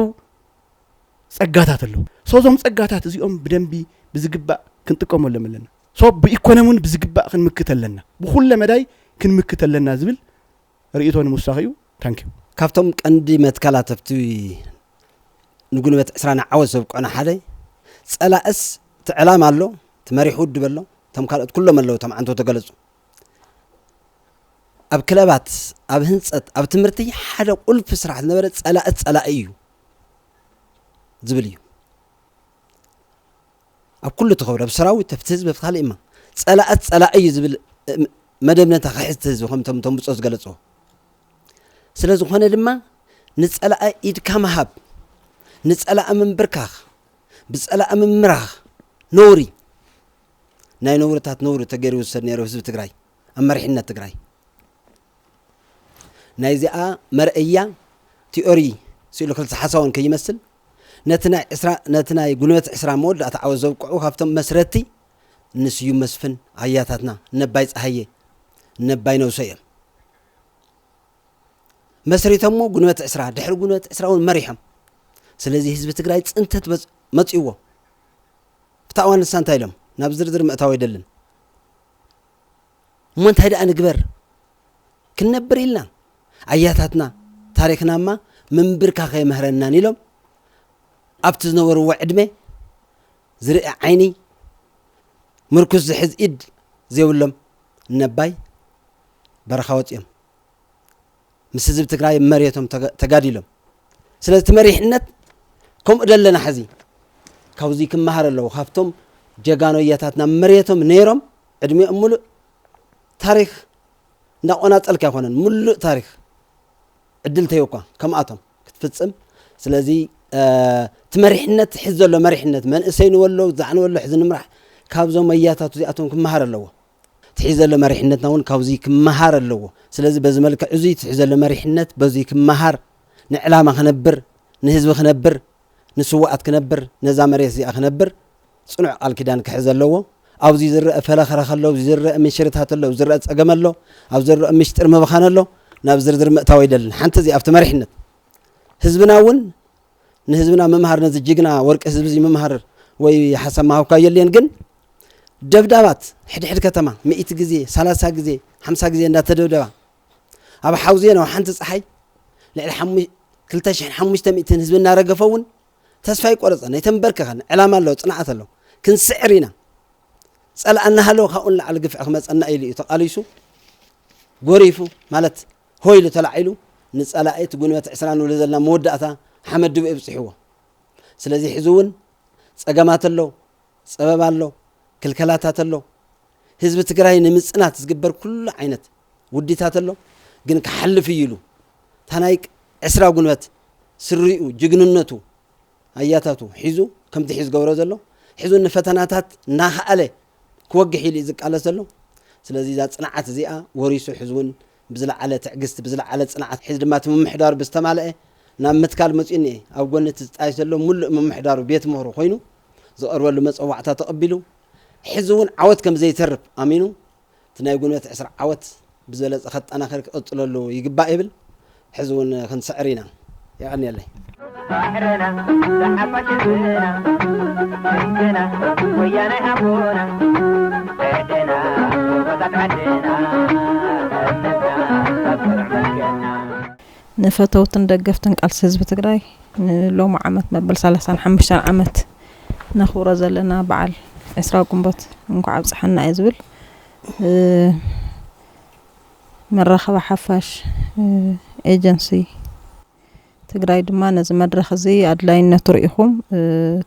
ጸጋታት ኣለዎ ሶዞም ጸጋታት እዚኦም ብደንቢ ብዝግባእ ክንጥቀመሎም ኣለና ሶ ብኢኮኖሚን ብዝግባእ ክንምክት ኣለና ብኩለ መዳይ ክንምክት ኣለና ዝብል ርእይቶ ንምውሳኽ እዩ ታንኪዩ ካብቶም ቀንዲ መትከላት ኣብቲ ንጉንበት 20 ዓወት ዘብቅዑና ሓደ ጸላእስ ትዕላም ኣሎ ትመሪሑ ውድብ ኣሎ ቶም ካልኦት ኩሎም ኣለዉ ቶም ዓንቶ ተገለጹ ኣብ ክለባት ኣብ ህንፀት ኣብ ትምህርቲ ሓደ ቁልፊ ስራሕ ዝነበረ ጸላእት ጸላኢ እዩ ዝብል እዩ ኣብ ኩሉ ተኸብረ ኣብ ሰራዊት ተፍቲ ህዝቢ ብካልእ እማ ጸላእት ጸላኢ እዩ ዝብል መደብነታ ክሕዝቲ ህዝቢ ከምቶም ተንብፆ ዝገለፅዎ ስለ ዝኾነ ድማ ንጸላኢ ኢድካ ምሃብ ንጸላኢ ምንብርካኽ ብጸላኢ ምምራኽ ነውሪ ናይ ነውርታት ነውሪ ተገይሩ ዝውሰድ ነይሩ ህዝቢ ትግራይ ኣብ መሪሕነት ትግራይ ናይ ዚኣ መርአያ ቲኦሪ ስኢሉ ክልተ ሓሳውን ከይመስል ነቲ ናይ ጉንበት 20 መወዳእታ ዓወት ዘብቅዑ ካብቶም መስረቲ ንስዩም መስፍን ኣያታትና ነባይ ፀሃየ ነባይ ነውሶ እዮም መስሪቶሞ ጉንበት 20 ድሕሪ ጉንበት 20 እውን መሪሖም ስለዚ ህዝቢ ትግራይ ፅንተት መፅይዎ ብታእዋን ንሳ እንታይ ኢሎም ናብ ዝርዝር ምእታው ኣይደልን እሞ እንታይ ደኣ ንግበር ክንነብር ኢልና ኣያታትና ታሪክናማ ምንብርካ ከየምህረናን ኢሎም ኣብቲ ዝነበርዎ ዕድመ ዝርኢ ዓይኒ ምርኩስ ዝሕዝ ኢድ ዘይብሎም ነባይ በረኻ ወፅኦም ምስ ህዝቢ ትግራይ መሬቶም ተጋዲሎም ስለዚ መሪሕነት ከምኡ ደለና ሕዚ ካብዚ ክመሃር ኣለዎ ካብቶም ጀጋኖ እያታትና መሬቶም ነይሮም ዕድሜኦም ሙሉእ ታሪክ እንዳቆናፀልካ ይኮነን ሙሉእ ታሪክ ዕድል ተይወኳ ከምኣቶም ክትፍፅም ስለዚ ትመሪሕነት ሕዝ ዘሎ መሪሕነት መንእሰይ ንወሎ ዛዕን ወሎ ሕዚ ንምራሕ ካብዞም እያታት እዚኣቶም ክመሃር ኣለዎ ትሕዝ ዘሎ መሪሕነትና እውን ካብዚ ክመሃር ኣለዎ ስለዚ በዚ መልክዕ እዚ ትሕዝ ዘሎ መሪሕነት በዚ ክመሃር ንዕላማ ክነብር ንህዝቢ ክነብር ንስዋኣት ክነብር ነዛ መሬት እዚኣ ክነብር ጽኑዕ ቃል ኪዳን ክሕዝ ኣለዎ ኣብዚ ዝርአ ፈለኸረኽ ኣሎ ኣብዚ ዝርአ ምንሽርታት ኣሎ ኣብዚ ዝርአ ፀገም ኣሎ ኣብዚ ዝርአ ምሽጥር ምብኻን ኣሎ ናብ ዝርዝር ምእታው ኣይደልን ሓንቲ እዚ ኣብቲ መሪሕነት ህዝብና እውን ንህዝብና መምሃር ነዚ ጅግና ወርቂ ህዝቢ እዚ መምሃር ወይ ሓሳብ ማሃብካ የለን ግን ደብዳባት ሕድሕድ ከተማ 100 ግዜ 30 ግዜ 50 ግዜ እንዳተደብደባ ኣብ ሓውዜ ነው ሓንቲ ፀሓይ ልዕሊ 2500 ህዝቢ እናረገፈውን ተስፋ ይቆረፀን የተንበርከኸን ዕላማ ኣሎ ጽንዓት ኣሎ ክንስዕር ኢና ጸላእና ሃለው ካብኡን ላዕሊ ግፍዕ ክመፀና ኢሉ እዩ ተቃሊሱ ጎሪፉ ማለት ሆይሉ ተላዒሉ ንጸላእት ጉንበት 20 ንብሎ ዘለና መወዳእታ ሓመድ ድብ ይብፅሕዎ ስለዚ ሕዚ እውን ፀገማት ኣሎ ፀበብ ኣሎ ክልከላታት ኣሎ ህዝቢ ትግራይ ንምፅናት ዝግበር ኩሉ ዓይነት ውዲታት ኣሎ ግን ክሓልፍ ይሉ ታናይ 20 ጉንበት ስሪኡ ጅግንነቱ ኣያታቱ ሒዙ ከምቲ ሒዝ ገብሮ ዘሎ ሒዙ ንፈተናታት እናኸኣለ ክወግሕ ኢሉ ዝቃለስ ዘሎ ስለዚ ዛ ጽንዓት እዚኣ ወሪሱ ሕዝቡን ብዝለዓለ ትዕግስቲ ብዝለዓለ ጽንዓት ሒዝ ድማ ምምሕዳሩ ብዝተማልአ ናብ ምትካል መፅኡኒ ኣብ ጎነት ዝጣየሽ ዘሎ ሙሉእ ምምሕዳሩ ቤት ምሁሩ ኮይኑ ዝቐርበሉ መፀዋዕታ ተቐቢሉ ሕዚ እውን ዓወት ከም ዘይተርፍ ኣሚኑ እቲ ናይ ጉንበት 20 ዓወት ብዝበለፀ ከጠናኸር ክቕፅለሉ ይግባእ ይብል ሕዚ እውን ክንስዕር ኢና ይቀኒ ኣለይ ባሕረና ዘሓፋሽ ህዝብና ሕዝብና ወያነ ሓሙና ዕድና ወበታት ዓድና እምነትና ሰብርዕ መልገና ንፈተውትን ደገፍትን ቃልሲ ህዝቢ ትግራይ ሎሚ ዓመት መበል 35 ዓመት ነኽብሮ ዘለና በዓል 20 ጉንበት እንኳዕ ኣብፅሐና እዩ ዝብል መራኸቢ ሓፋሽ ኤጀንሲ ትግራይ ድማ ነዚ መድረኽ እዚ ኣድላይነቱ ርኢኹም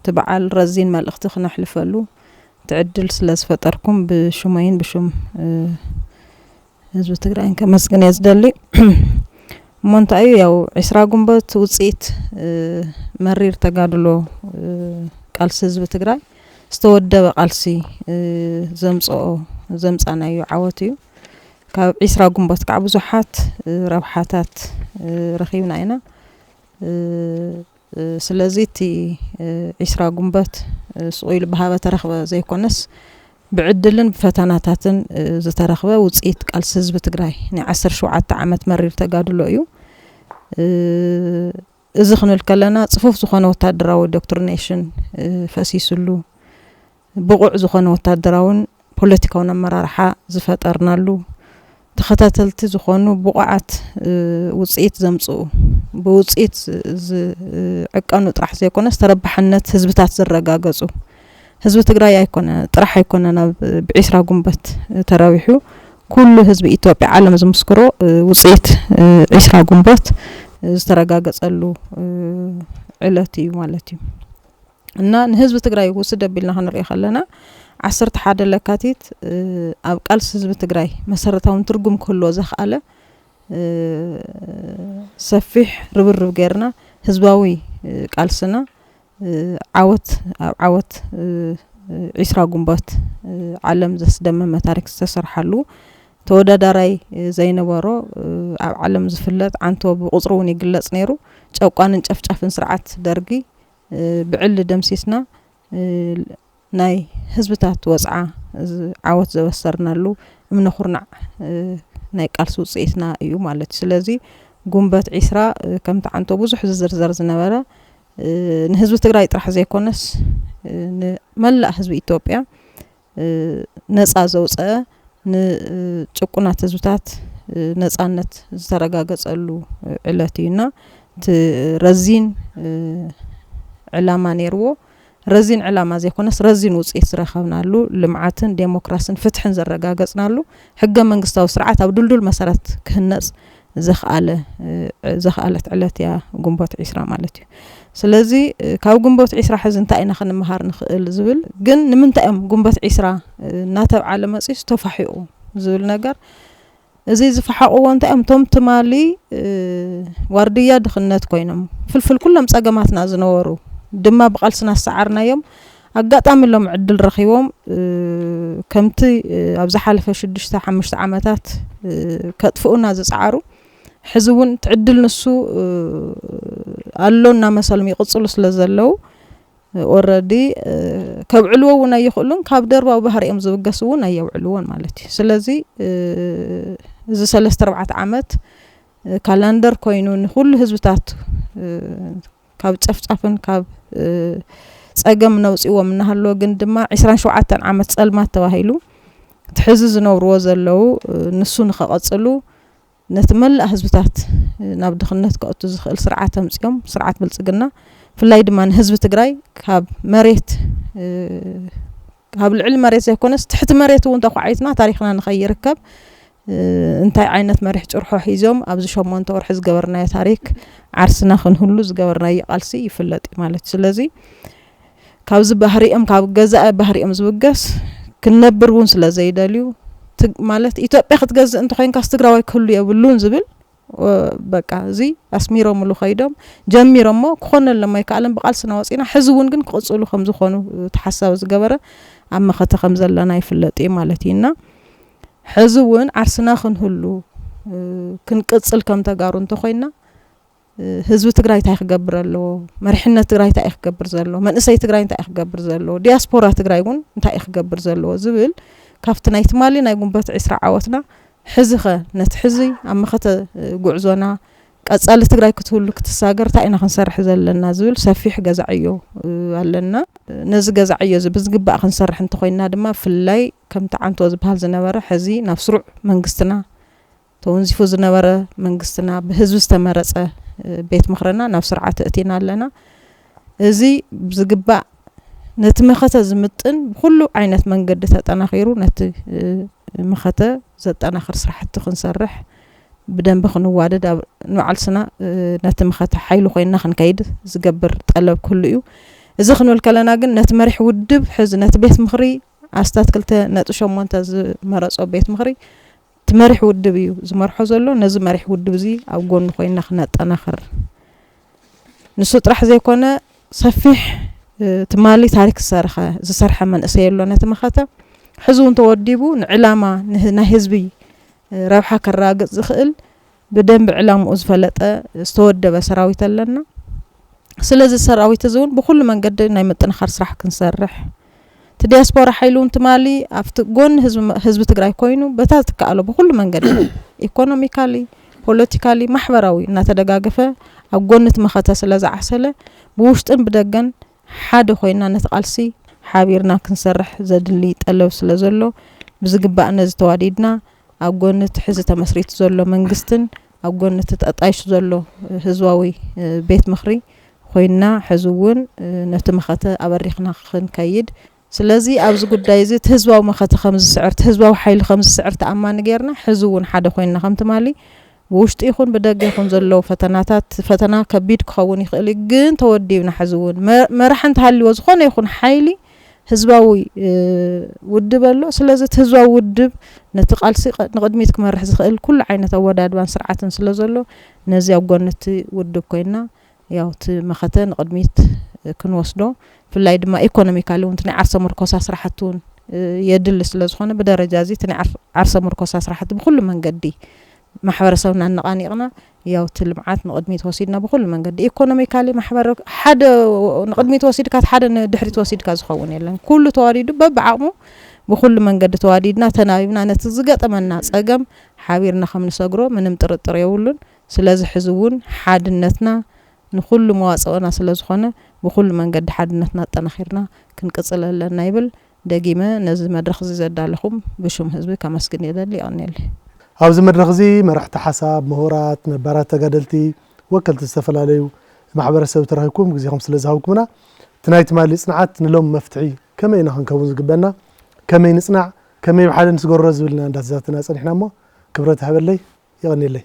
ትበዓል ረዚን መልእኽቲ ክነሕልፈሉ ትዕድል ስለ ዝፈጠርኩም ብሽመይን ብሽም ህዝቢ ትግራይን ከመስግን እየ ዝደሊ እሞ እንታይ እዩ ያው 20 ጉንበት ውፅኢት መሪር ተጋድሎ ቃልሲ ህዝቢ ትግራይ ዝተወደበ ቃልሲ ዘምፃናዩ ዓወት እዩ ካብ 20 ጉንበት ከዓ ብዙሓት ረብሓታት ረኺብና ኢና ስለዚ እቲ 20 ጉንበት ስቑኢሉ ብሃበ ተረኽበ ዘይኮነስ ብዕድልን ብፈተናታትን ዝተረኽበ ውፅኢት ቃልሲ ህዝቢ ትግራይ ናይ 17 ዓመት መሪር ተጋድሎ እዩ እዚ ክንብል ከለና ጽፉፍ ዝኾነ ወታደራዊ ዶክትሪኔሽን ፈሲስሉ ብቑዕ ዝኾነ ወታደራውን ፖለቲካውን ኣመራርሓ ዝፈጠርናሉ ተኸታተልቲ ዝኾኑ ብቑዓት ውፅኢት ዘምጽኡ ብውፅኢት ዕቀኑ ጥራሕ ዘይኮነስ ተረባሕነት ህዝብታት ዝረጋገጹ ህዝቢ ትግራይ ኣይኮነ ጥራሕ ኣይኮነ ናብ ብ20 ጉንበት ተራዊሑ ኩሉ ህዝቢ ኢትዮጵያ ዓለም ዝምስክሮ ውፅኢት 20 ጉንበት ዝተረጋገጸሉ ዕለት እዩ ማለት እዩ እና ንህዝቢ ትግራይ ውስድ ኣቢልና ክንሪኢ ከለና 11 ለካቲት ኣብ ቃልሲ ህዝቢ ትግራይ መሰረታውን ትርጉም ክህልዎ ዘኽኣለ ሰፊሕ ርብርብ ጌርና ህዝባዊ ቃልስና ዓወት 20 ጉንበት ዓለም ዘስደመመ ታሪክ ዝተሰርሓሉ ተወዳዳራይ ዘይነበሮ ኣብ ዓለም ዝፍለጥ ዓንቶ ብቁፅሩ እውን ይግለጽ ነይሩ ጨቋንን ጨፍጫፍን ስርዓት ደርጊ ብዕሊ ደምሲስና ናይ ህዝብታት ወጽዓ ዓወት ዘበሰርናሉ እምነ ኩርናዕ ናይ ቃልሲ ውፅኢትና እዩ ማለት ስለዚ ጉንበት 20 ከምቲ ዓንቶ ብዙሕ ዝዝርዘር ዝነበረ ንህዝቢ ትግራይ ጥራሕ ዘይኮነስ ንመላእ ህዝቢ ኢትዮጵያ ነፃ ዘውፅአ ንጭቁናት ህዝብታት ነፃነት ዝተረጋገጸሉ ዕለት እዩና ረዚን ዕላማ ነይርዎ ረዚን ዕላማ ዘይኮነስ ረዚን ውፅኢት ዝረኸብናሉ ልምዓትን ዴሞክራሲን ፍትሕን ዘረጋገጽናሉ ሕገ መንግስታዊ ስርዓት ኣብ ድልዱል መሰረት ክህነጽ ዘኽኣለት ዕለት እያ ጉንበት 20 ማለት እዩ ስለዚ ካብ ጉንበት 20 ሕዚ እንታይ ኢና ክንመሃር ንኽእል ዝብል ግን ንምንታይ እዮም ጉንበት 20 እናተብዓለ መፂስ ተፋሒቑ ዝብል ነገር እዚ ዝፈሓቑዎ እንታይ እዮም ቶም ትማሊ ዋርድያ ድኽነት ኮይኖም ፍልፍል ኩሎም ፀገማትና ዝነበሩ ድማ ብቃልስና ሰዓርናዮም ኣጋጣሚሎም ዕድል ረኺቦም ከምቲ ኣብ ዝሓለፈ 6-5 ዓመታት ከጥፍኡና ዝፀዓሩ ሕዚ እውን ትዕድል ንሱ ኣሎና መሰሎም ይቕፅሉ ስለ ዘለው ኦረዲ ከብዕልዎ እውን ኣይኽእሉን ካብ ደርባው ባህሪኦም ዝብገሱ እውን ኣየውዕልዎን ማለት እዩ ስለዚ እዚ 3-4 ዓመት ካላንደር ኮይኑ ንኩሉ ህዝብታት ካብ ጨፍጫፍን ካብ ፀገም ነውፅዎም እናሃለዎ ግን ድማ 27 ዓመት ጸልማት ተባሂሉ ትሕዚ ዝነብርዎ ዘለው ንሱ ንኸቐፅሉ ነቲ መላእ ህዝብታት ናብ ድኽነት ከእቱ ዝኽእል ስርዓት ኣምፅኦም ስርዓት ብልጽግና ፍላይ ድማ ንህዝቢ ትግራይ ካብ መሬት ካብ ልዕሊ መሬት ዘይኮነስ ትሕቲ መሬት እውን ተኳዒትና ታሪክና ንኸይርከብ እንታይ ዓይነት መሪሕ ጭርሖ ሒዞም ኣብዚ 8 ወርሒ ዝገበርናዮ ታሪክ ዓርስና ክንህሉ ዝገበርናዮ ቃልሲ ይፍለጥ ማለት ስለዚ ካብዚ ባህሪኦም ካብ ገዛእ ባህሪኦም ዝውገስ ክንነብር እውን ስለ ዘይደልዩ ማለት ኢትዮጵያ ክትገዝእ እንተኮይንካስ ትግራዋይ ክህሉ የብሉን ዝብል በቃ እዚ ኣስሚሮምሉ ኸይዶም ጀሚሮሞ ክኾነሎም ኣይከኣለን ብቃልስና ወፂና ሕዚ እውን ግን ክቕፅሉ ከም ዝኾኑ ተሓሳብ ዝገበረ ኣብ መኸተ ከም ዘለና ይፍለጥ እዩ ማለት እዩና ሕዚ እውን ዓርስና ክንህሉ ክንቅፅል ከም ተጋሩ እንተኮይና ህዝቢ ትግራይ እንታይ ክገብር ኣለዎ መሪሕነት ትግራይ እንታይ ክገብር ዘለዎ መንእሰይ ትግራይ እንታይ ክገብር ዘለዎ ዲያስፖራ ትግራይ እውን እንታይ ክገብር ዘለዎ ዝብል ካብቲ ናይ ትማሊ ናይ ጉንበት 20 ዓወትና ሕዚኸ ነቲ ሕዚ ኣብ መኸተ ጉዕዞና ቀጻሊ ትግራይ ክትህሉ ክትሳገር እንታይ ኢና ክንሰርሕ ዘለና ዝብል ሰፊሕ ገዛዕዮ ኣለና ነዚ ገዛዕዮ ብዝግባእ ክንሰርሕ እንተኮይና ድማ ፍላይ ከምቲ ዓንቶ ዝበሃል ዝነበረ ሕዚ ናብ ስሩዕ መንግስትና ተወንዚፉ ዝነበረ መንግስትና ብህዝቢ ዝተመረፀ ቤት ምኽርና ናብ ስርዓት እቲና ኣለና እዚ ብዝግባእ ነቲ መኸተ ዝምጥን ብኩሉ ዓይነት መንገዲ ተጠናኺሩ ነቲ መኸተ ዘጠናኽር ስራሕቲ ክንሰርሕ ብደንብ ክንዋደድ ኣብ ንባዕልስና ነቲ መኸተ ሓይሉ ኮይንና ክንከይድ ዝገብር ጠለብ ኩሉ እዩ እዚ ክንብል ከለና ግን ነቲ መሪሕ ውድብ ሕዚ ነቲ ቤት ምኽሪ ኣስታት 2.8 ዝመረፆ ቤት ምኽሪ ትመሪሕ ውድብ እዩ ዝመርሖ ዘሎ ነዚ መሪሕ ውድብ እዚ ኣብ ጎኑ ኮይንና ክነጠናኽር ንሱ ጥራሕ ዘይኮነ ሰፊሕ تمالي تاريخ السرخة زسرحة من أسيلو نتمخته حزون توديبو نعلامة نهزبي روحة كراقة زخل بدن بعلام أزفلت استود بسراويت لنا سلازي سراويت زون بكل من قد نايمتن خرس راح كنسرح تدياسبورا حيلون تمالي أفت جون حزب تجراي كوينو بتاتك على بكل من قد إيكونوميكالي بوليتيكالي محوراوي نتدقاقفة أو جون تمخته سلازي عسلة بوشتن بدقن حاد خوينا نتقالسي حابيرنا كنسرح زدلي تقلب سلازلو بزقبا نزتواديدنا أو جون تحز تمسريت زلو منقستن أو جون تتقايش زلو هزواوي بيت مخري خوينا حزوون نتمخته أبريخنا خن كيد سلازي أبز قدايزي تهزواو مخته 5 سعر تهزواو حيل 5 سعر تأمان غيرنا حزوون حدا خوينا خمت مالي وشت يخون بدق يخون زلو فتنا كبيد كخون يخلي جن تودينا حزوون ما راح نتهلي وزخون يخون حيلي هزواوي ودبلو سلازي تهزواو ودب نتقالسي نقدميتك ما راح زخل كل عينة وداد وان سرعة سلازلو نزي وقنتي ودب كوينا ياو مخته نقدميت كنوصدو في اللايد ما ايكونوميكالي وانتني عرسة مركوسة سرحتون يدل سلازخونه بدرجة زي تني عرسة مركوسة سرحت بكل من قدي محور سونا نقانيقنا ياو تلمعات نقدميت وسيدنا بكل من قد ايكونوميكالي محور حدا نقدميت وسيد كات حدا دحريت وسيد كاز خون يلن كل تواريد ببعمو بكل من قد تواريدنا تنايبنا نتزقط منا صقم حابيرنا خمن سغرو منم طرطر يولن سلاز حزون حادنتنا نخل مواصقنا سلازخونه بكل من قد حادنتنا تنخيرنا كنقصل لنا يبل دقيمه نز مدرخ زدالخم بشم حزب كمسكن يدلي انيل ኣብዚ መድረኽ እዚ መራሕቲ ሓሳብ ምሁራት ነባራት ተጋደልቲ ወከልቲ ዝተፈላለዩ ማሕበረሰብ ተረኺብኩም ግዜኹም ስለ ዝሃብኩምና እቲ ናይ ትማሊ ፅንዓት ንሎም መፍትሒ ከመይ ኢና ክንከውን ዝግበና ከመይ ንፅናዕ ከመይ ብሓደ ንስገሮ ዝብልና እንዳተዛተና ፀኒሕና እሞ ክብረት ሃበለይ ይቐኒለይ